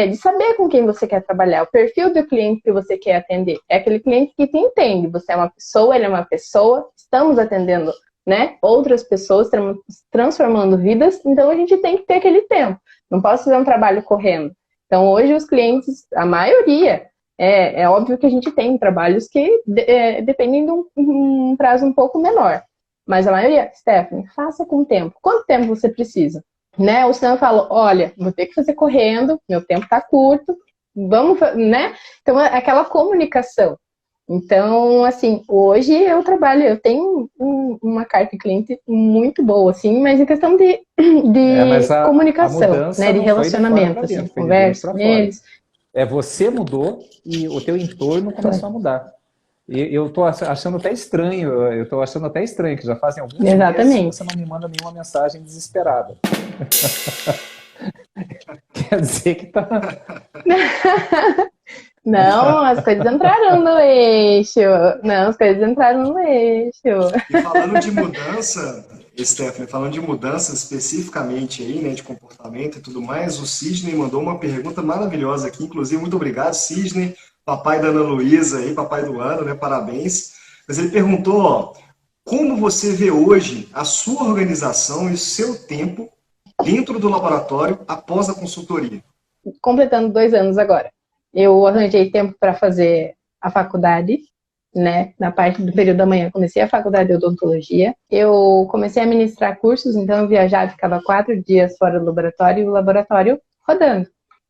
de saber com quem você quer trabalhar, o perfil do cliente que você quer atender. É aquele cliente que te entende. Você é uma pessoa, ele é uma pessoa. Estamos atendendo, né, outras pessoas, estamos transformando vidas. Então, a gente tem que ter aquele tempo. Não posso fazer um trabalho correndo. Então, hoje os clientes, a maioria... É óbvio que a gente tem trabalhos que dependem de um prazo um pouco menor. Mas a maioria, Stephanie, faça com tempo. Quanto tempo você precisa? Né? Ou senão eu falo, olha, vou ter que fazer correndo, meu tempo está curto, vamos, né? Então, aquela comunicação. Então, assim, hoje eu tenho uma carta de cliente muito boa, assim, mas em questão de comunicação, né? De relacionamento, assim, conversa com eles. Você mudou e o teu entorno começou a mudar. E eu estou achando até estranho, que já fazem alguns meses que você não me manda nenhuma mensagem desesperada. Quer dizer que tá... Não, as coisas entraram no eixo. E falando de mudança, Stephanie, falando de mudança especificamente aí, né, de comportamento e tudo mais, o Sidney mandou uma pergunta maravilhosa aqui, inclusive, muito obrigado, Sidney, papai da Ana Luísa aí, papai do ano, né, parabéns. Mas ele perguntou, como você vê hoje a sua organização e o seu tempo dentro do laboratório após a consultoria? Completando 2 anos agora. Eu arranjei tempo para fazer a faculdade, né? Na parte do período da manhã, comecei a faculdade de odontologia. Eu comecei a ministrar cursos, então eu viajava, ficava 4 dias fora do laboratório e o laboratório rodando.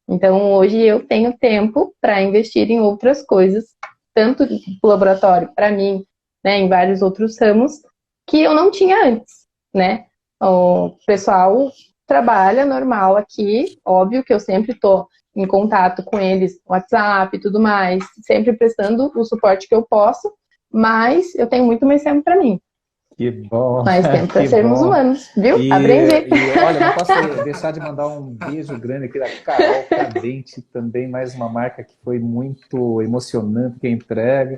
Então, hoje eu tenho tempo para investir em outras coisas, tanto do laboratório, para mim, né, em vários outros ramos, que eu não tinha antes. né? O pessoal trabalha normal aqui, óbvio que eu sempre estou em contato com eles, WhatsApp e tudo mais, sempre prestando o suporte que eu posso, mas eu tenho muito mais tempo para mim. Que bom, Mais tempo para que sermos bom. humanos, viu? E, Aprendi. e olha, não posso deixar de mandar um beijo grande aqui da Carol Cadente, também mais uma marca que foi muito emocionante que a entrega.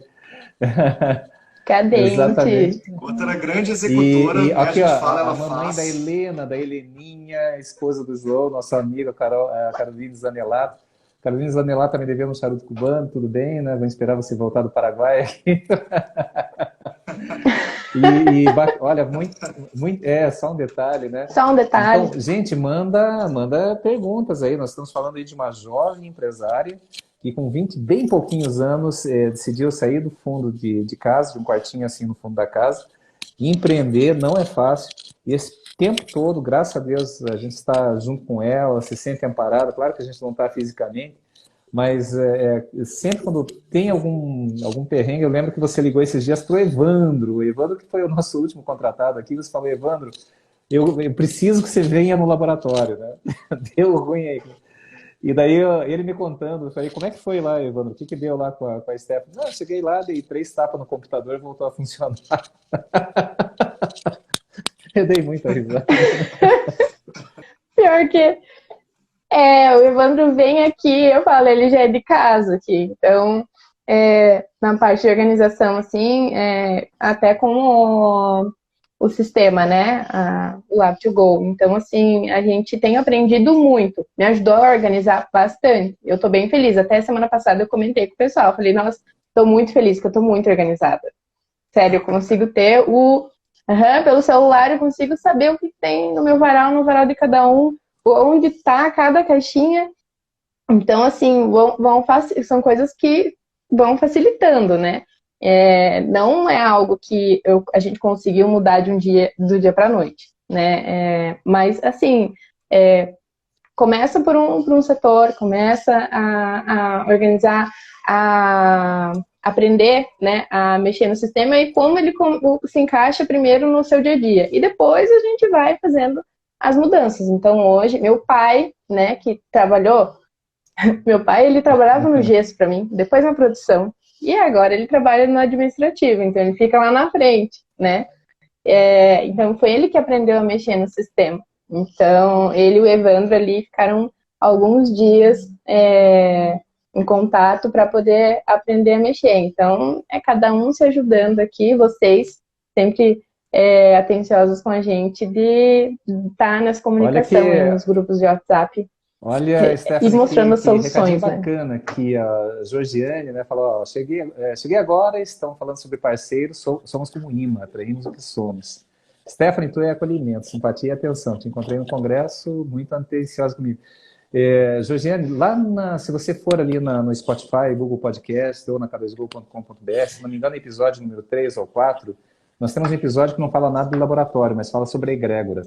Cadente. Exatamente. Outra grande executora, né? A Aqui, ó, gente fala, a ela mamãe da faz. Helena, da Heleninha, esposa do João, nossa amiga Carol, a Carolina Zanelato. Carolina Zanelato também devia um charuto cubano, tudo bem, né? Vou esperar você voltar do Paraguai aqui. Olha, só um detalhe, né? Só um detalhe. Então, gente, manda perguntas aí. Nós estamos falando aí de uma jovem empresária que com 20, bem pouquinhos anos, decidiu sair do fundo de casa, de um quartinho assim no fundo da casa, e empreender não é fácil. E esse tempo todo, graças a Deus, a gente está junto com ela, se sente amparada. Claro que a gente não está fisicamente, mas sempre quando tem algum perrengue, eu lembro que você ligou esses dias para o Evandro que foi o nosso último contratado aqui, você falou, Evandro, eu preciso que você venha no laboratório, né? Deu ruim aí. E daí ele me contando, eu falei, como é que foi lá, Evandro? O que deu lá com a Stephanie? Não, eu cheguei lá, dei 3 tapas no computador e voltou a funcionar. Eu dei muita risada. Pior que o Evandro vem aqui, eu falo, ele já é de casa aqui. Então, na parte de organização, assim, até com o sistema, né? O Lab2Go. Então, assim, a gente tem aprendido muito. Me ajudou a organizar bastante. Eu tô bem feliz. Até semana passada eu comentei com o pessoal. Falei, nossa, tô muito feliz, que eu tô muito organizada. Sério, eu consigo ter pelo celular eu consigo saber o que tem no meu varal, no varal de cada um, onde está cada caixinha. Então, assim, são coisas que vão facilitando, né? Não é algo que a gente conseguiu mudar do dia para a noite, né? Mas, assim, começa por um setor, começa a organizar, a aprender, né, a mexer no sistema e como ele se encaixa primeiro no seu dia a dia. E depois a gente vai fazendo as mudanças. Então, hoje, meu pai, né, que trabalhou, meu pai, ele trabalhava no gesso para mim, depois na produção, e agora ele trabalha no administrativo, então ele fica lá na frente, né? Então, foi ele que aprendeu a mexer no sistema. Então, ele e o Evandro ali ficaram alguns dias em contato para poder aprender a mexer. Então, é cada um se ajudando aqui, vocês sempre atenciosos com a gente de estar nessa comunicação, nos grupos de WhatsApp. Olha, E Stephanie, mostrando as que recadinho soluções, né? bacana aqui, a Georgiane, né, falou, ó, cheguei agora, estão falando sobre parceiros, somos como imã, atraímos o que somos. Stephanie, tu é acolhimento, simpatia e atenção, te encontrei no congresso, muito atenciosa comigo. Georgiane, se você for ali no Spotify, Google Podcast ou na cabeçagol.com.br, se não me engano, episódio número 3 ou 4, nós temos um episódio que não fala nada do laboratório, mas fala sobre a egrégora,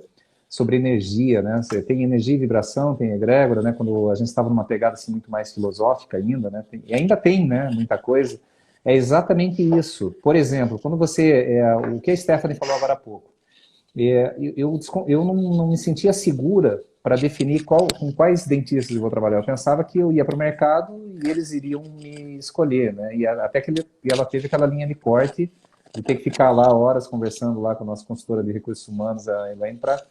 sobre energia, né? Você tem energia e vibração, tem egrégora, né? Quando a gente estava numa pegada assim, muito mais filosófica ainda, né? E ainda tem, né? Muita coisa. É exatamente isso. Por exemplo, quando o que a Stephanie falou agora há pouco, eu não me sentia segura para definir com quais dentistas eu vou trabalhar. Eu pensava que eu ia para o mercado e eles iriam me escolher, né? Até que ela teve aquela linha de corte de ter que ficar lá horas conversando lá com a nossa consultora de recursos humanos, a Elaine, para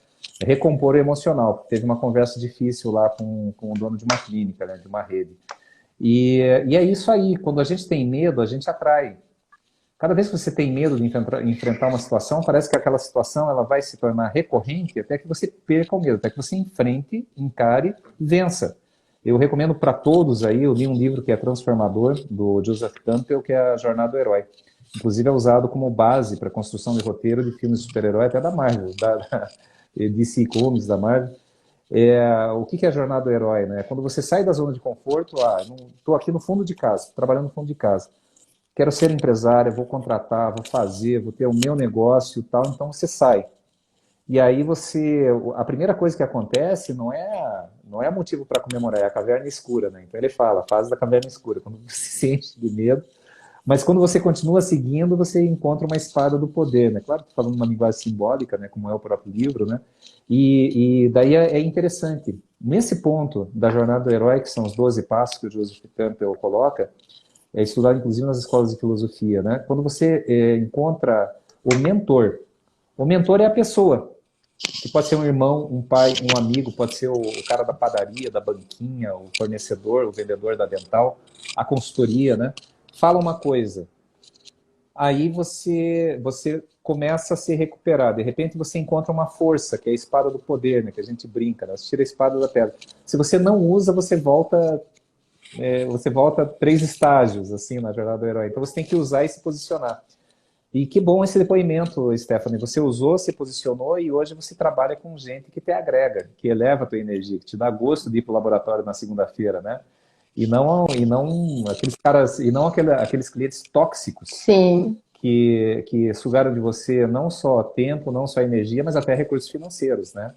recompor o emocional. Teve uma conversa difícil lá com o dono de uma clínica, né, de uma rede. E é isso aí, quando a gente tem medo, a gente atrai. Cada vez que você tem medo de enfrentar uma situação, parece que aquela situação ela vai se tornar recorrente até que você perca o medo, até que você enfrente, encare, vença. Eu recomendo para todos aí, eu li um livro que é transformador, do Joseph Campbell, que é A Jornada do Herói. Inclusive é usado como base para a construção de roteiro de filmes de super-herói, até da Marvel, da DC Comics, da Marvel. O que é a jornada do herói, né? Quando você sai da zona de conforto, estou aqui no fundo de casa, trabalhando no fundo de casa. Quero ser empresário, vou contratar, vou fazer, vou ter o meu negócio e tal, então você sai. E aí a primeira coisa que acontece não é motivo para comemorar, é a caverna escura, né? Então ele fala, fase da caverna escura, quando você se sente de medo, Mas quando você continua seguindo, você encontra uma espada do poder, né? Claro que falando uma linguagem simbólica, né? Como é o próprio livro, né? E daí é interessante. Nesse ponto da jornada do herói, que são os 12 passos que o Joseph Campbell coloca, é estudado inclusive nas escolas de filosofia, né? Quando você encontra o mentor é a pessoa, que pode ser um irmão, um pai, um amigo, pode ser o cara da padaria, da banquinha, o fornecedor, o vendedor da dental, a consultoria, né? Fala uma coisa, aí você começa a se recuperar. De repente você encontra uma força, que é a espada do poder, né? Que a gente brinca, né? Você tira a espada da pedra. Se você não usa, você volta 3 estágios, assim, na jornada do herói. Então você tem que usar e se posicionar. E que bom esse depoimento, Stephanie. Você usou, se posicionou e hoje você trabalha com gente que te agrega, que eleva a tua energia, que te dá gosto de ir para o laboratório na segunda-feira, né? E não aqueles caras, e não aqueles clientes tóxicos. Sim. Que sugaram de você não só tempo, não só energia, mas até recursos financeiros, né?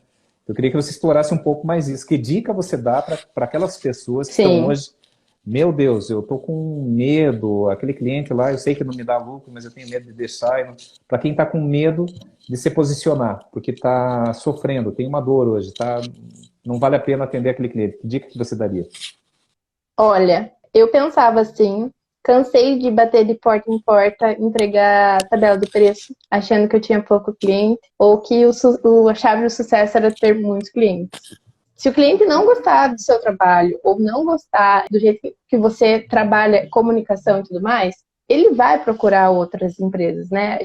Eu queria que você explorasse um pouco mais isso. Que dica você dá para aquelas pessoas que estão hoje, meu Deus, eu tô com medo, aquele cliente lá, eu sei que não me dá lucro, mas eu tenho medo de deixar. Para quem está com medo de se posicionar, porque está sofrendo, tem uma dor hoje, não vale a pena atender aquele cliente. Que dica que você daria? Olha, eu pensava assim, cansei de bater de porta em porta, entregar a tabela do preço, achando que eu tinha pouco cliente, ou que a chave do sucesso era ter muitos clientes. Se o cliente não gostar do seu trabalho, ou não gostar do jeito que você trabalha, comunicação e tudo mais, ele vai procurar outras empresas, né?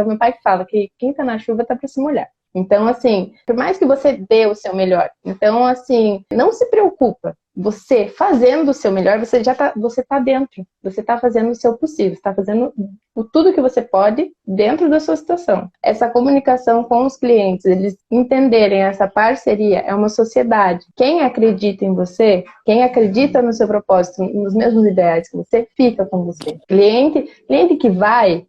Meu pai fala que quem tá na chuva tá para se molhar. Então, assim, por mais que você dê o seu melhor, então, assim, não se preocupa. Você fazendo o seu melhor, você tá dentro. Você tá fazendo o seu possível. Você tá fazendo tudo que você pode dentro da sua situação. Essa comunicação com os clientes, eles entenderem essa parceria, é uma sociedade. Quem acredita em você, quem acredita no seu propósito, nos mesmos ideais que você, fica com você. Cliente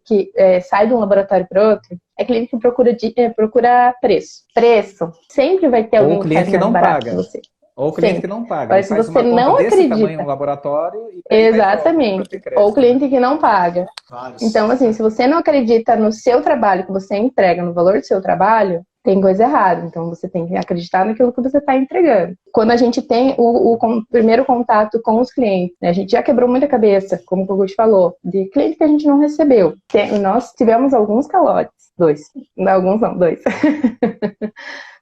que sai de um laboratório para outro, é cliente que procura preço. Preço. Sempre vai ter alguém que faz mais barato que você. Ou o cliente que não paga. Mas se você não acredita tamanho no laboratório e exatamente. Ou o cliente que não paga. Então, assim, se você não acredita no seu trabalho, que você entrega, no valor do seu trabalho, tem coisa errada. Então, você tem que acreditar naquilo que você está entregando. Quando a gente tem o primeiro contato com os clientes, né, a gente já quebrou muita cabeça, como o Gugu falou, de cliente que a gente não recebeu. Nós tivemos alguns calotes. 2. Alguns não, 2.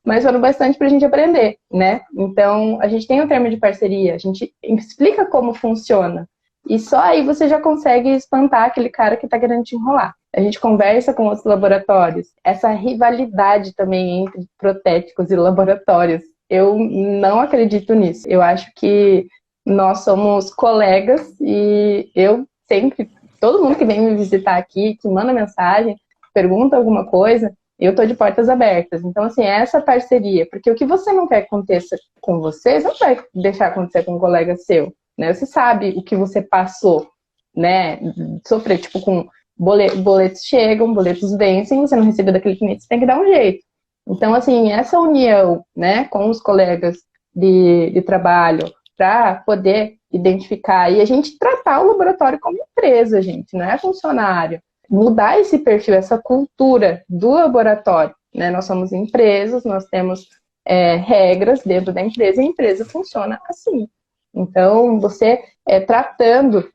Mas foram bastante para a gente aprender, né? Então, a gente tem um termo de parceria, a gente explica como funciona. E só aí você já consegue espantar aquele cara que está querendo te enrolar. A gente conversa com outros laboratórios. Essa rivalidade também entre protéticos e laboratórios, eu não acredito nisso. Eu acho que nós somos colegas e eu sempre, todo mundo que vem me visitar aqui, que manda mensagem, pergunta alguma coisa, eu tô de portas abertas. Então, assim, essa parceria, porque o que você não quer que aconteça com você não vai deixar acontecer com um colega seu, né? Você sabe o que você passou, né? Sofrer, tipo, com boletos chegam, boletos vencem, você não recebeu daquele cliente, você tem que dar um jeito. Então, assim, essa união, né, com os colegas de trabalho, para poder identificar e a gente tratar o laboratório como empresa, gente, não é funcionário. Mudar esse perfil, essa cultura do laboratório, né? Nós somos empresas, nós temos regras dentro da empresa e a empresa funciona assim. Então, você tratando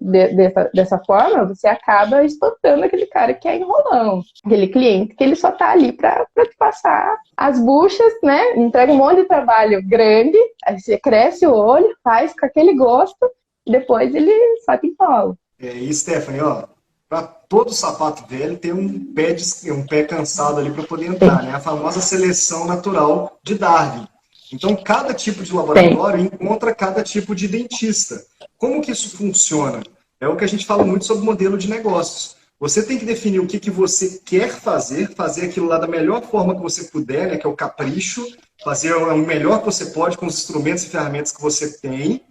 dessa forma, você acaba espantando aquele cara que é enrolão, aquele cliente que ele só está ali para te passar as buchas, né? Entrega um monte de trabalho grande, aí você cresce o olho, faz com aquele gosto, e depois ele só te enrola. E Stephanie, ó, para todo sapato velho tem um pé cansado ali para poder entrar, né? A famosa seleção natural de Darwin. Então, cada tipo de laboratório encontra cada tipo de dentista. Como que isso funciona? É o que a gente fala muito sobre modelo de negócios. Você tem que definir o que você quer fazer aquilo lá da melhor forma que você puder, né? Que é o capricho, fazer o melhor que você pode com os instrumentos e ferramentas que você tem.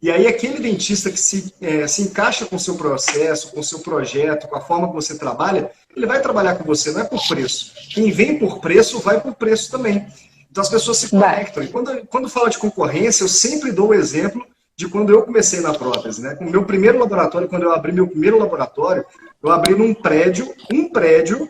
E aí aquele dentista que se encaixa com o seu processo, com o seu projeto, com a forma que você trabalha, ele vai trabalhar com você, não é por preço. Quem vem por preço, vai por preço também. Então as pessoas se conectam. E quando fala de concorrência, eu sempre dou o exemplo de quando eu comecei na prótese, né? O meu primeiro laboratório, quando eu abri meu primeiro laboratório, eu abri num prédio, um prédio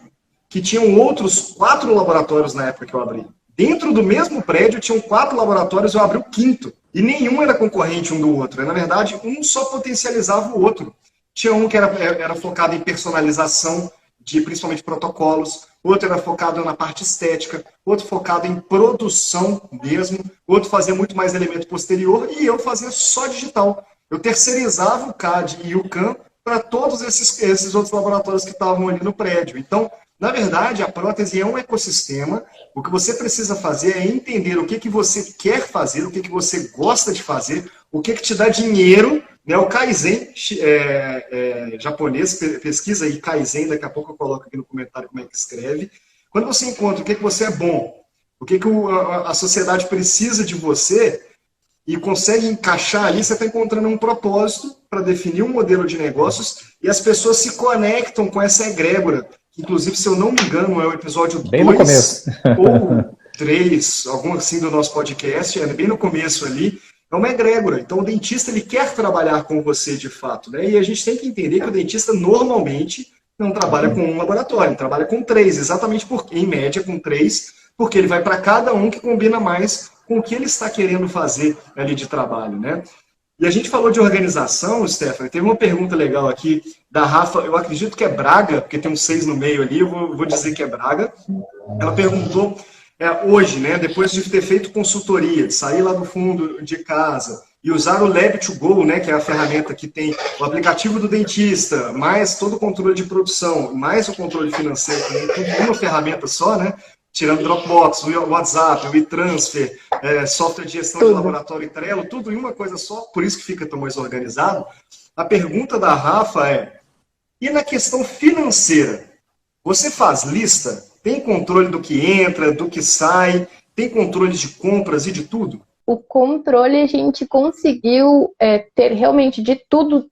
que tinham outros 4 laboratórios na época que eu abri. Dentro do mesmo prédio tinham 4 laboratórios, eu abri o 5º. E nenhum era concorrente um do outro. Na verdade, um só potencializava o outro. Tinha um que era focado em personalização, de principalmente protocolos, outro era focado na parte estética, outro focado em produção mesmo, outro fazia muito mais elemento posterior e eu fazia só digital. Eu terceirizava o CAD e o CAM para todos esses outros laboratórios que estavam ali no prédio. Então, na verdade, a prótese é um ecossistema. O que você precisa fazer é entender o que, que você quer fazer, o que, que você gosta de fazer, o que, que te dá dinheiro. Né? O Kaizen japonês, pesquisa aí Kaizen, daqui a pouco eu coloco aqui no comentário como é que escreve. Quando você encontra o que, que você é bom, o que, que a sociedade precisa de você e consegue encaixar ali, você está encontrando um propósito para definir um modelo de negócios e as pessoas se conectam com essa egrégora. Inclusive, se eu não me engano, é o episódio 2 ou 3, algum assim do nosso podcast, é bem no começo ali, é uma egrégora. Então, o dentista ele quer trabalhar com você de fato, né? E a gente tem que entender que o dentista normalmente não trabalha com um laboratório, ele trabalha com 3, exatamente porque, em média, com 3, porque ele vai para cada um que combina mais com o que ele está querendo fazer ali de trabalho, né? E a gente falou de organização, Stephanie, teve uma pergunta legal aqui da Rafa, eu acredito que é Braga, porque tem um 6 no meio ali, eu vou dizer que é Braga. Ela perguntou, hoje, né, depois de ter feito consultoria, de sair lá do fundo de casa e usar o Lab2Go, né, que é a ferramenta que tem o aplicativo do dentista, mais todo o controle de produção, mais o controle financeiro, tudo em uma ferramenta só, né? Tirando Dropbox, o WhatsApp, o e-transfer, software de gestão de laboratório e Trello, tudo em uma coisa só, por isso que fica tão mais organizado. A pergunta da Rafa é, e na questão financeira? Você faz lista? Tem controle do que entra, do que sai? Tem controle de compras e de tudo? O controle a gente conseguiu ter realmente de tudo,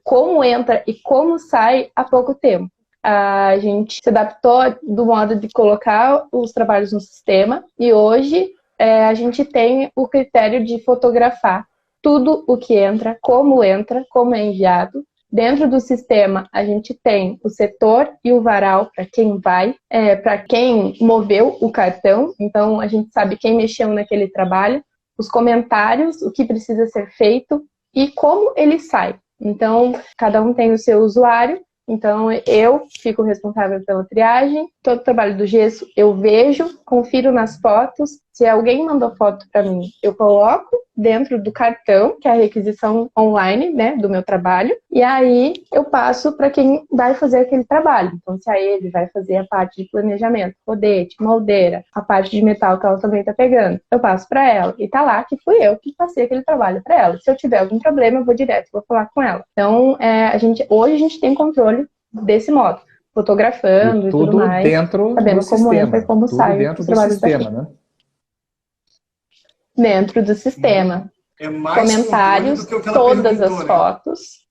como entra e como sai há pouco tempo. A gente se adaptou do modo de colocar os trabalhos no sistema e hoje a gente tem o critério de fotografar tudo o que entra, como é enviado. Dentro do sistema, a gente tem o setor e o varal para quem vai, para quem moveu o cartão. Então, a gente sabe quem mexeu naquele trabalho, os comentários, o que precisa ser feito e como ele sai. Então, cada um tem o seu usuário. Então, eu fico responsável pela triagem, todo o trabalho do gesso eu vejo, confiro nas fotos. Se alguém mandou foto para mim, eu coloco dentro do cartão, que é a requisição online, né, do meu trabalho, e aí eu passo para quem vai fazer aquele trabalho. Então, se a ele vai fazer a parte de planejamento, rodete, moldeira, a parte de metal que ela também está pegando, eu passo para ela. E tá lá que fui eu que passei aquele trabalho para ela. Se eu tiver algum problema, eu vou direto, vou falar com ela. Então, hoje a gente tem controle desse modo, fotografando e tudo mais, dentro sabendo do como sistema, entra e como tudo sai dentro os do trabalhos sistema, daqui. né? Dentro do sistema. É mais Comentários, controle do que ela todas perguntou, as né? fotos.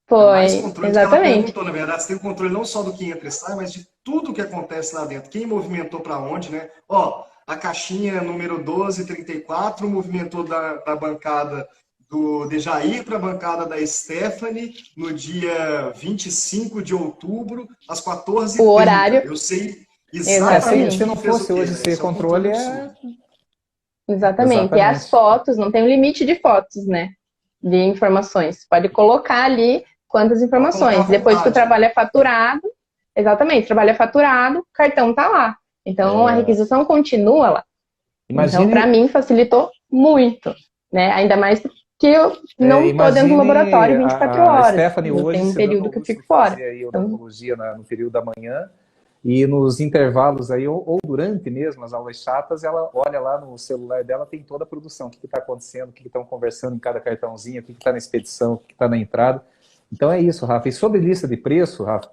É mais Foi, controle do que ela exatamente. perguntou, na verdade. Você tem o controle não só do que entra e sai, mas de tudo que acontece lá dentro. Quem movimentou para onde, né? Ó, a caixinha número 1234 movimentou da bancada do Dejair para a bancada da Stephanie no dia 25 de outubro, às 14h30. O horário. Eu sei Exatamente. exatamente. Se não fosse hoje esse controle, Exatamente. E as fotos, não tem um limite de fotos, né? De informações. Pode colocar ali quantas informações. Depois que o trabalho é faturado, exatamente, o trabalho é faturado, o cartão tá lá. Então, a requisição continua lá. Imagine... Então, para mim, facilitou muito, né? Ainda mais que eu não estou dentro do laboratório 24 horas. A Stephanie hoje, tem um período que eu fico fora. Aí odontologia no período da manhã, e nos intervalos aí, ou durante mesmo as aulas chatas, ela olha lá no celular dela, tem toda a produção, o que está acontecendo, o que estão conversando em cada cartãozinho, o que está na expedição, o que está na entrada. Então é isso, Rafa. E sobre lista de preço, Rafa,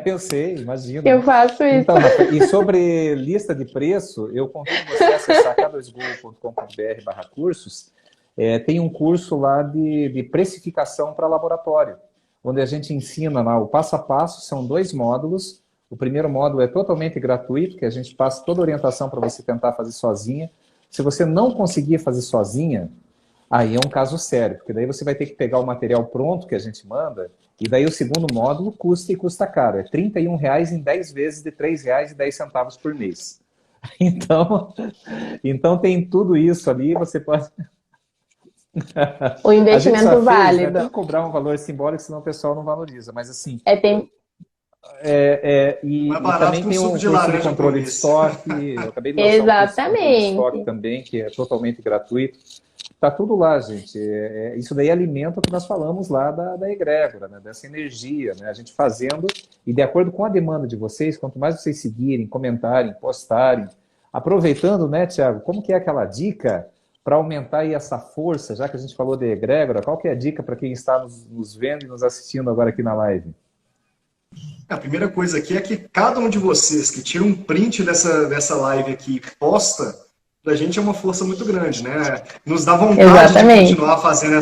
eu sei, imagino. Eu faço isso. Então, Rafa, e sobre lista de preço, eu convido você a acessar k2go.com.br/cursos. Tem um curso lá de precificação para laboratório, onde a gente ensina lá o passo a passo, são 2 módulos. O primeiro módulo é totalmente gratuito, que a gente passa toda a orientação para você tentar fazer sozinha. Se você não conseguir fazer sozinha, aí é um caso sério, porque daí você vai ter que pegar o material pronto que a gente manda, e daí o segundo módulo custa e custa caro. É R$ 31 em 10 vezes de R$ 3,10 por mês. Então, então tem tudo isso ali, você pode... O A gente só investimento fez, né, válido. tem que cobrar um valor simbólico, senão o pessoal não valoriza. Mas assim, Tem... Mais e barato também que um tem suco o de curso de laranja por controle de mês. estoque, eu acabei de lançar um curso de controle de estoque Exatamente. também, que é totalmente gratuito. Tá tudo lá, gente. Isso daí alimenta o que nós falamos lá da egrégora, né? Dessa energia, né? A gente fazendo, e de acordo com a demanda de vocês, quanto mais vocês seguirem, comentarem, postarem, aproveitando, né, Thiago, como que é aquela dica para aumentar aí essa força, já que a gente falou de egrégora, qual que é a dica para quem está nos vendo e nos assistindo agora aqui na live? A primeira coisa aqui é que cada um de vocês que tira um print dessa live aqui e posta, pra gente é uma força muito grande, né? Nos dá vontade Exatamente. de continuar fazendo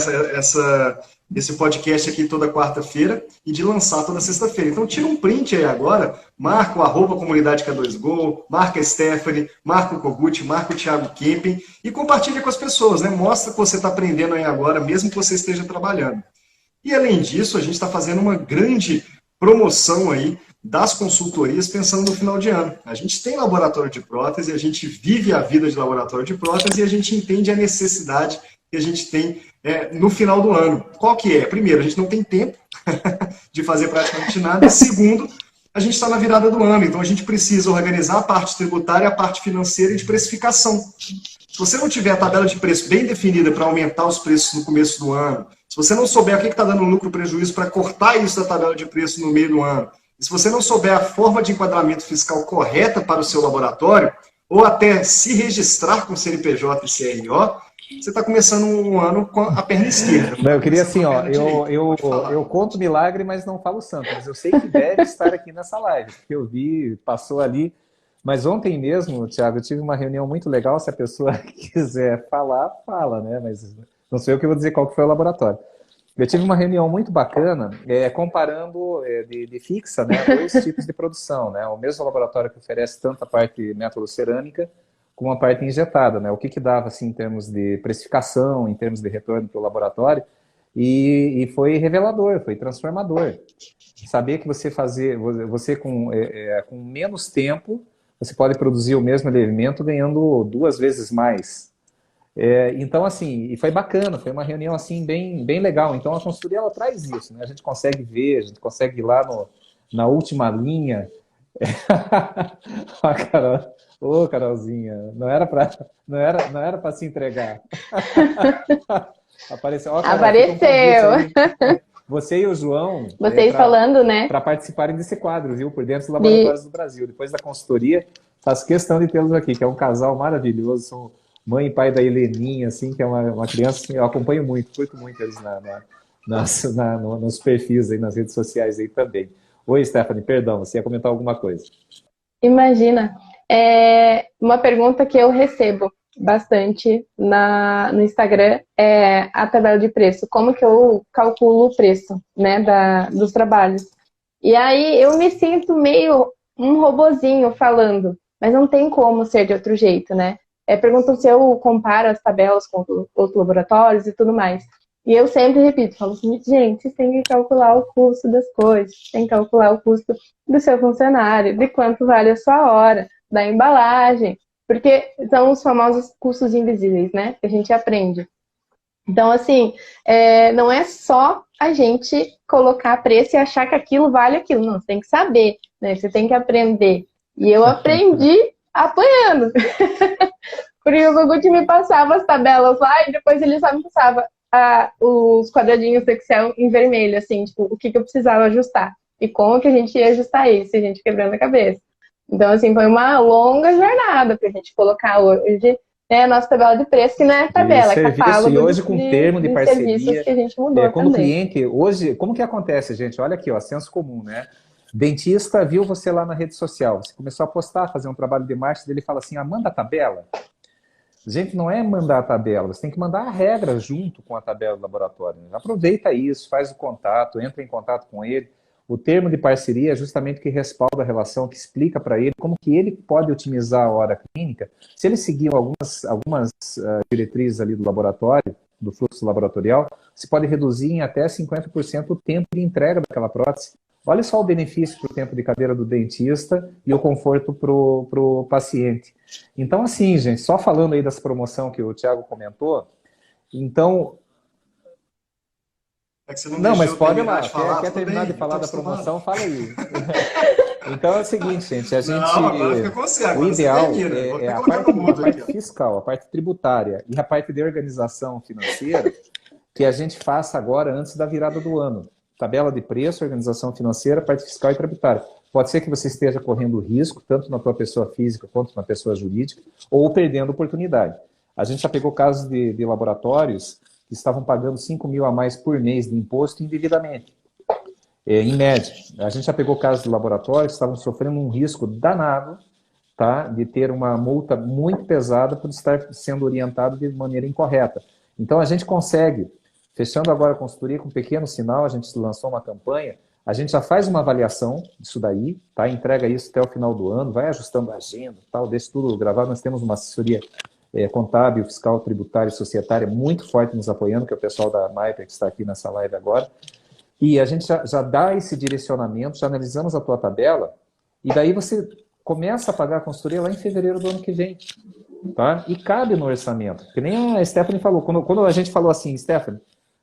esse podcast aqui toda quarta-feira e de lançar toda sexta-feira. Então tira um print aí agora, marca o @comunidade K2Go, marca a Stephanie, marca o Kogut, marca o Thiago Kempen e compartilha com as pessoas, né? Mostra que você está aprendendo aí agora, mesmo que você esteja trabalhando. E além disso, a gente está fazendo uma grande promoção aí das consultorias pensando no final de ano. A gente tem laboratório de prótese, a gente vive a vida de laboratório de prótese e a gente entende a necessidade que a gente tem no final do ano. Qual que é? Primeiro, a gente não tem tempo de fazer praticamente nada. E segundo, a gente está na virada do ano, então a gente precisa organizar a parte tributária, a parte financeira e de precificação. Se você não tiver a tabela de preço bem definida para aumentar os preços no começo do ano, se você não souber o que está dando lucro ou prejuízo para cortar isso da tabela de preço no meio do ano, e se você não souber a forma de enquadramento fiscal correta para o seu laboratório, ou até se registrar com CNPJ e CRO, você está começando um ano com a perna esquerda. Não, eu queria assim, ó, eu conto milagre, mas não falo santo, mas eu sei que deve estar aqui nessa live, porque eu vi, passou ali. Mas ontem mesmo, Thiago, eu tive uma reunião muito legal. Se a pessoa quiser falar, fala, né? Mas não sou eu que vou dizer qual que foi o laboratório. Eu tive uma reunião muito bacana, comparando de fixa, né, dois tipos de produção, né? O mesmo laboratório que oferece tanto a parte metalocerâmica como a parte injetada, né? O que dava assim em termos de precificação, em termos de retorno para o laboratório, e foi revelador, foi transformador. Saber que você com menos tempo você pode produzir o mesmo elemento ganhando 2 vezes mais. Então, assim, e foi bacana, foi uma reunião assim bem legal. Então, a consultoria ela traz isso, né? A gente consegue ver, a gente consegue ir lá na última linha. Carol, ô Carolzinha, não era para se entregar. Apareceu. Ó, Carol, Apareceu. Você e o João, Vocês falando, né? para participarem desse quadro, viu? Por dentro dos laboratórios do Brasil. Depois da consultoria, faço questão de tê-los aqui, que é um casal maravilhoso. São mãe e pai da Heleninha, assim, que é uma criança que eu acompanho muito, curto muito eles nos perfis aí, nas redes sociais aí também. Oi, Stephanie, perdão, você ia comentar alguma coisa. Imagina. Uma pergunta que eu recebo bastante no Instagram é a tabela de preço. Como que eu calculo o preço, né, dos trabalhos? E aí eu me sinto meio um robozinho falando, mas não tem como ser de outro jeito, né? Perguntam se eu comparo as tabelas com outros laboratórios e tudo mais. E eu sempre repito, falo assim, gente, vocês têm que calcular o custo das coisas, tem que calcular o custo do seu funcionário, de quanto vale a sua hora, da embalagem, porque são os famosos custos invisíveis, né, que a gente aprende. Então, assim, não é só a gente colocar preço e achar que aquilo vale aquilo, não, você tem que saber, né, você tem que aprender. E eu aprendi apanhando. Porque o Kogut me passava as tabelas lá e depois ele só me passava os quadradinhos do Excel em vermelho, assim, tipo, o que eu precisava ajustar. E como que a gente ia ajustar isso, a gente quebrando a cabeça. Então, assim, foi uma longa jornada pra gente colocar hoje, né, a nossa tabela de preço, que não é tabela, é catálogo e hoje com termo de parceria, que a gente mudou quando o também. cliente, hoje, como que acontece, gente? Olha aqui, ó, senso comum, né? Dentista viu você lá na rede social, você começou a postar, fazer um trabalho de marketing, ele fala assim, manda a tabela. Gente, não é mandar a tabela, você tem que mandar a regra junto com a tabela do laboratório. Aproveita isso, faz o contato, entra em contato com ele. O termo de parceria é justamente o que respalda a relação, que explica para ele como que ele pode otimizar a hora clínica. Se ele seguir algumas diretrizes ali do laboratório, do fluxo laboratorial, você pode reduzir em até 50% o tempo de entrega daquela prótese. Olha só o benefício para o tempo de cadeira do dentista e o conforto para o paciente. Então, assim, gente, só falando aí dessa promoção que o Thiago comentou, então... É que você não, não, mas pode lá. Quer terminar de falar da promoção? Fala aí. Então é o seguinte, gente, a gente... Não, agora fica com você, agora o ideal é a parte fiscal, a parte tributária e a parte de organização financeira que a gente faça agora antes da virada do ano. Tabela de preço, organização financeira, parte fiscal e tributária. Pode ser que você esteja correndo risco, tanto na tua pessoa física quanto na pessoa jurídica, ou perdendo oportunidade. A gente já pegou casos de laboratórios que estavam pagando 5 mil a mais por mês de imposto indevidamente. Em média. A gente já pegou casos de laboratórios que estavam sofrendo um risco danado, tá, de ter uma multa muito pesada por estar sendo orientado de maneira incorreta. Então, a gente consegue, fechando agora a consultoria com um pequeno sinal, a gente lançou uma campanha, a gente já faz uma avaliação disso daí, tá, entrega isso até o final do ano, vai ajustando a agenda, tal, deixa tudo gravado. Nós temos uma assessoria contábil, fiscal, tributária e societária muito forte nos apoiando, que é o pessoal da Maiper que está aqui nessa live agora. E a gente já dá esse direcionamento, já analisamos a tua tabela, e daí você começa a pagar a consultoria lá em fevereiro do ano que vem. Tá? E cabe no orçamento. Porque nem a Stephanie falou. Quando a gente falou assim, Stephanie,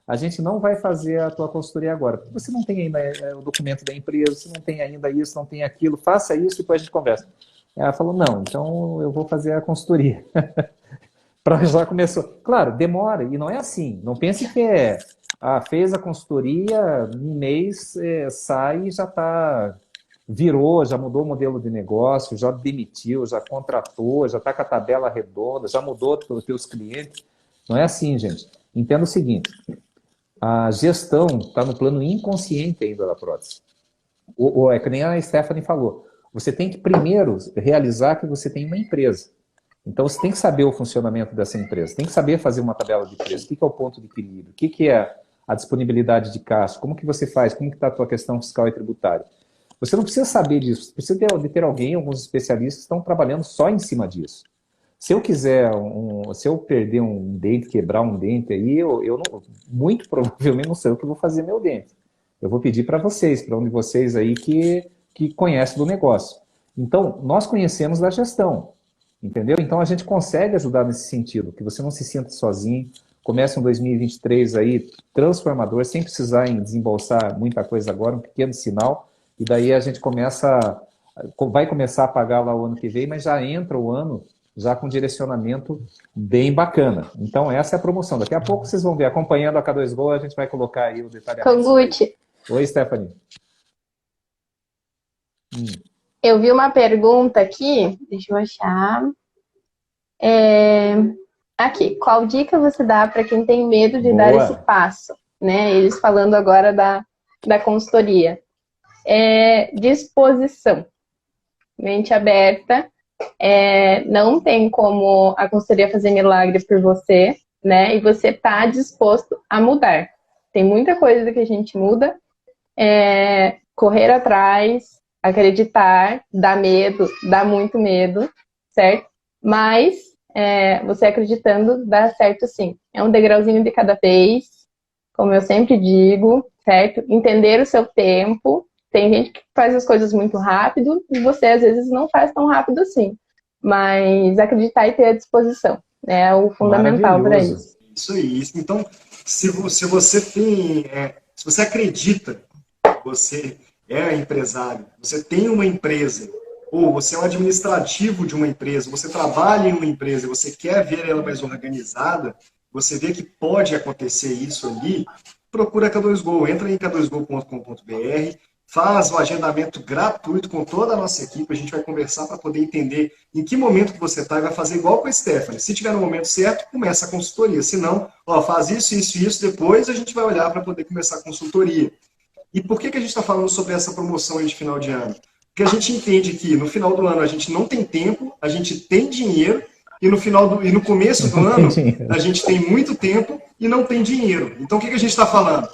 a gente não vai fazer a tua consultoria agora, porque você não tem ainda o documento da empresa, você não tem ainda isso, não tem aquilo, faça isso e depois a gente conversa. Ela falou, não, então eu vou fazer a consultoria. Já começou. Claro, demora, e não é assim. Não pense que fez a consultoria, em mês sai e já virou, já mudou o modelo de negócio, já demitiu, já contratou, já está com a tabela redonda, já mudou os teus clientes. Não é assim, gente. Entenda o seguinte, a gestão está no plano inconsciente ainda da prótese. É que nem a Stephanie falou. Você tem que primeiro realizar que você tem uma empresa. Então, você tem que saber o funcionamento dessa empresa, tem que saber fazer uma tabela de preço, o que é o ponto de equilíbrio, o que é a disponibilidade de caixa, como que você faz, como que está a tua questão fiscal e tributária. Você não precisa saber disso, você precisa de ter alguém, alguns especialistas que estão trabalhando só em cima disso. Se eu quiser, se eu perder um dente, quebrar um dente aí, eu não, muito provavelmente não sei o que eu vou fazer meu dente. Eu vou pedir para vocês, para um de vocês aí que conhece do negócio. Então, nós conhecemos da gestão. Entendeu? Então a gente consegue ajudar nesse sentido, que você não se sinta sozinho, comece um 2023 aí transformador, sem precisar em desembolsar muita coisa agora, um pequeno sinal, e daí a gente vai começar a pagar lá o ano que vem, mas já entra o ano já com direcionamento bem bacana. Então essa é a promoção. Daqui a pouco vocês vão ver, acompanhando a K2Go, a gente vai colocar aí o detalhamento. Kogut. Oi, Stephanie. Eu vi uma pergunta aqui, deixa eu achar. Aqui, qual dica você dá para quem tem medo de dar esse passo? Né? Eles falando agora da consultoria. Disposição. Mente aberta. Não tem como a consultoria fazer milagre por você, né? E você está disposto a mudar. Tem muita coisa que a gente muda. Correr atrás, acreditar, dá medo, dá muito medo, certo? Mas você acreditando dá certo sim. É um degrauzinho de cada vez, como eu sempre digo, certo? Entender o seu tempo. Tem gente que faz as coisas muito rápido e você às vezes não faz tão rápido assim. Mas acreditar e ter a disposição é o fundamental para isso. Isso aí. Então, se você acredita, você é empresário, você tem uma empresa, ou você é um administrativo de uma empresa, você trabalha em uma empresa e você quer ver ela mais organizada, você vê que pode acontecer isso ali, procura a K2Go, entra em k2go.com.br, faz um agendamento gratuito com toda a nossa equipe, a gente vai conversar para poder entender em que momento que você está e vai fazer igual com a Stephanie. Se tiver no momento certo, começa a consultoria. Se não, faz isso, depois a gente vai olhar para poder começar a consultoria. E por que a gente está falando sobre essa promoção aí de final de ano? Porque a gente entende que no final do ano a gente não tem tempo, a gente tem dinheiro, e no começo do ano a gente tem muito tempo e não tem dinheiro. Então o que a gente está falando?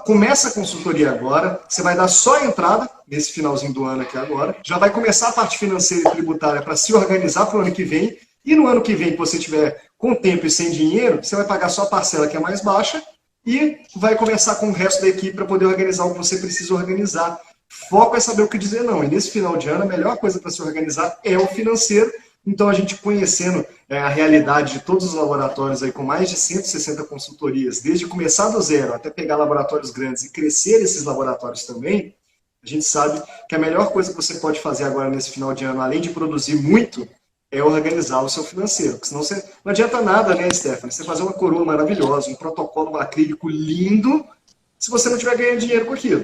Começa a consultoria agora, você vai dar só a entrada nesse finalzinho do ano aqui agora, já vai começar a parte financeira e tributária para se organizar para o ano que vem, e no ano que vem, que você tiver Com tempo e sem dinheiro, você vai pagar só a parcela que é mais baixa e vai conversar com o resto da equipe para poder organizar o que você precisa organizar. Foco é saber o que dizer não. E nesse final de ano, a melhor coisa para se organizar é o financeiro. Então, a gente conhecendo a realidade de todos os laboratórios aí, com mais de 160 consultorias, desde começar do zero até pegar laboratórios grandes e crescer esses laboratórios também, a gente sabe que a melhor coisa que você pode fazer agora nesse final de ano, além de produzir muito, é organizar o seu financeiro. Porque senão você, não adianta nada, né, Stephanie? Você fazer uma coroa maravilhosa, um protocolo acrílico lindo, se você não estiver ganhando dinheiro com aquilo.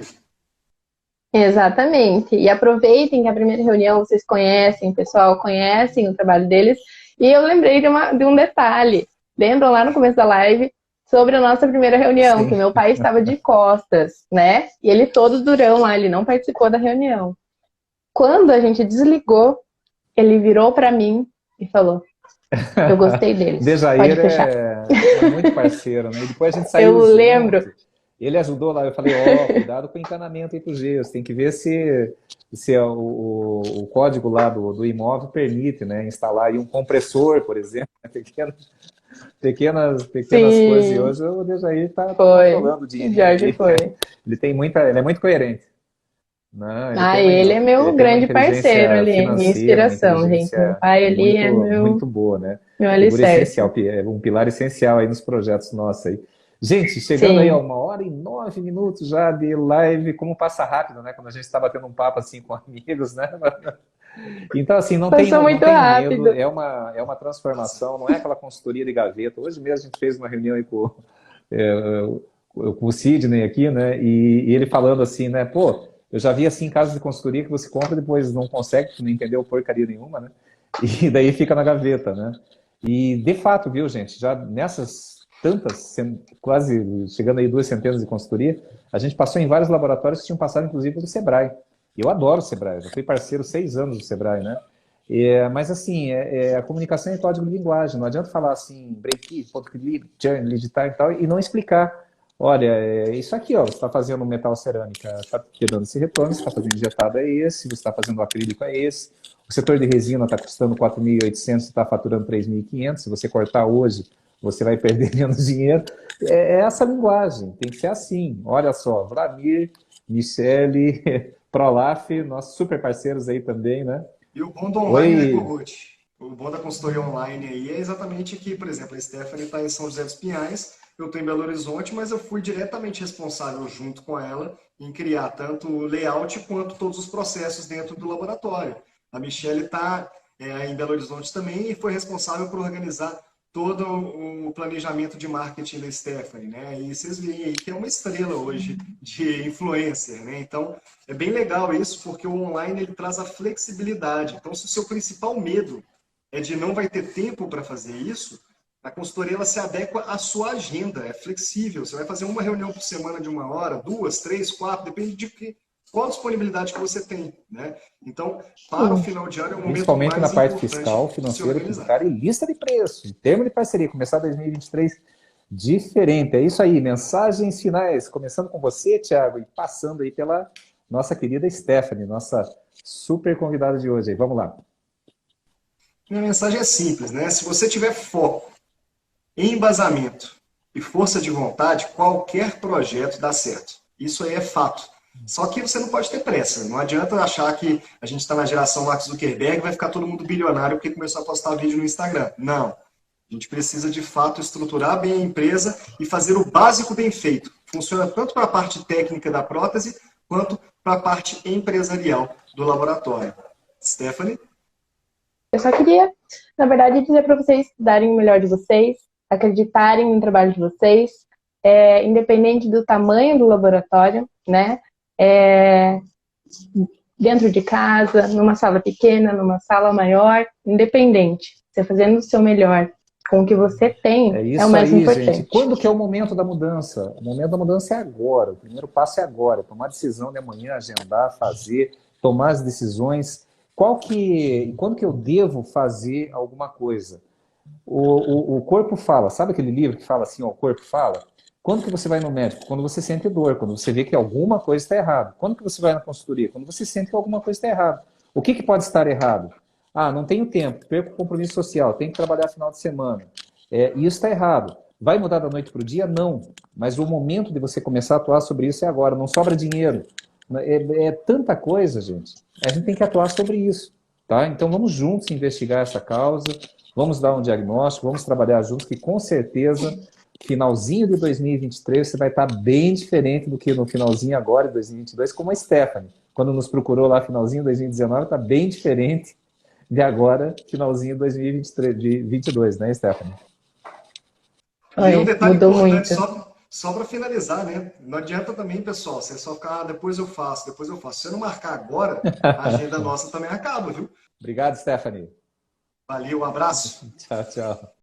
Exatamente. E aproveitem que a primeira reunião vocês conhecem, o pessoal conhecem o trabalho deles. E eu lembrei de um detalhe. Lembram lá no começo da live sobre a nossa primeira reunião, que meu pai estava de costas, né? E ele todo durão lá, ele não participou da reunião. Quando a gente desligou, ele virou para mim e falou: eu gostei deles. Dejair é muito parceiro, né? E depois a gente saiu Eu lembro. junto. Ele ajudou lá, eu falei, ó, cuidado com o encanamento entre os geos, tem que ver se o código lá do imóvel permite, né, instalar aí um compressor, por exemplo, pequenas coisas. E hoje o Dejair está controlando o dinheiro. Jorge foi. Ele é muito coerente. Não, ele é meu grande parceiro ali, minha inspiração, gente. Meu pai ali é muito boa, né? Meu alicerce. Essencial, um pilar essencial aí nos projetos nossos aí. Gente, chegando aí a 1h09 já de live, como passa rápido, né? Quando a gente está batendo um papo assim com amigos, né? Então, assim, não tem medo, é uma transformação, não é aquela consultoria de gaveta. Hoje mesmo a gente fez uma reunião aí com o Sidney aqui, né? E ele falando assim, né? Pô, eu já vi assim casos de consultoria que você compra e depois não consegue, não entendeu porcaria nenhuma, né? E daí fica na gaveta, né? E, de fato, viu, gente, já nessas tantas, quase chegando aí 2 centenas de consultoria, a gente passou em vários laboratórios que tinham passado, inclusive, pelo Sebrae. Eu adoro o Sebrae, eu fui parceiro 6 anos do Sebrae, né? Mas, assim, a comunicação é código de linguagem, não adianta falar assim, break, ponto click, churn, lead time e tal, e não explicar. Olha, isso aqui, ó, você está fazendo metal cerâmica, está dando esse retorno, você está fazendo injetado é esse, você está fazendo acrílico é esse, o setor de resina está custando 4.800, você está faturando 3.500, se você cortar hoje, você vai perder menos dinheiro. É essa linguagem, tem que ser assim. Olha só, Vladimir, Michele, Prolaf, nossos super parceiros aí também, né? E o bom do online, né, Ruth? O bom da consultoria online aí é exatamente que, por exemplo, a Stephanie está em São José dos Pinhais, eu estou em Belo Horizonte, mas eu fui diretamente responsável junto com ela em criar tanto o layout quanto todos os processos dentro do laboratório. A Michele está em Belo Horizonte também e foi responsável por organizar todo o planejamento de marketing da Stephanie, né? E vocês veem aí que é uma estrela hoje de influencer, né? Então, é bem legal isso, porque o online ele traz a flexibilidade. Então, se o seu principal medo é de não vai ter tempo para fazer isso, a consultoria ela se adequa à sua agenda, é flexível. Você vai fazer uma reunião por semana de 1 hora, 2, 3, 4, depende de qual a disponibilidade que você tem, né? Então, para o final de ano é um momento principalmente mais na parte importante fiscal, financeira, tributária e lista de preço. Em termos de parceria, começar 2023 diferente. É isso aí, mensagens finais. Começando com você, Thiago, e passando aí pela nossa querida Stephanie, nossa super convidada de hoje. Vamos lá. Minha mensagem é simples, né? Se você tiver foco, embasamento e força de vontade, qualquer projeto dá certo. Isso aí é fato. Só que você não pode ter pressa. Não adianta achar que a gente está na geração Mark Zuckerberg e vai ficar todo mundo bilionário porque começou a postar vídeo no Instagram. Não. A gente precisa, de fato, estruturar bem a empresa e fazer o básico bem feito. Funciona tanto para a parte técnica da prótese, quanto para a parte empresarial do laboratório. Stephanie? Eu só queria, na verdade, dizer para vocês darem o melhor de vocês, acreditarem no trabalho de vocês, independente do tamanho do laboratório, né? Dentro de casa, numa sala pequena, numa sala maior, independente. Você fazendo o seu melhor com o que você tem é o mais importante. Gente. Quando que é o momento da mudança? O momento da mudança é agora. O primeiro passo é agora. Tomar decisão de amanhã, agendar, fazer, tomar as decisões. Quando que eu devo fazer alguma coisa? O corpo fala. Sabe aquele livro que fala assim, ó, o corpo fala? Quando que você vai no médico? Quando você sente dor, quando você vê que alguma coisa está errada. Quando que você vai na consultoria? Quando você sente que alguma coisa está errada. O que pode estar errado? Ah, não tenho tempo, perco o compromisso social, tenho que trabalhar final de semana. E isso está errado. Vai mudar da noite para o dia? Não. Mas o momento de você começar a atuar sobre isso é agora. Não sobra dinheiro. É tanta coisa, gente. A gente tem que atuar sobre isso. Tá? Então vamos juntos investigar essa causa, vamos dar um diagnóstico, vamos trabalhar juntos, que com certeza, finalzinho de 2023, você vai estar bem diferente do que no finalzinho agora de 2022, como a Stephanie. Quando nos procurou lá finalzinho de 2019, está bem diferente de agora, finalzinho de 2023, de 2022, né, Stephanie? E um detalhe mudou importante, muito. só para finalizar, né? Não adianta também, pessoal, você só ficar, depois eu faço, depois eu faço. Se você não marcar agora, a agenda nossa também acaba, viu? Obrigado, Stephanie. Valeu, um abraço. Tchau, tchau.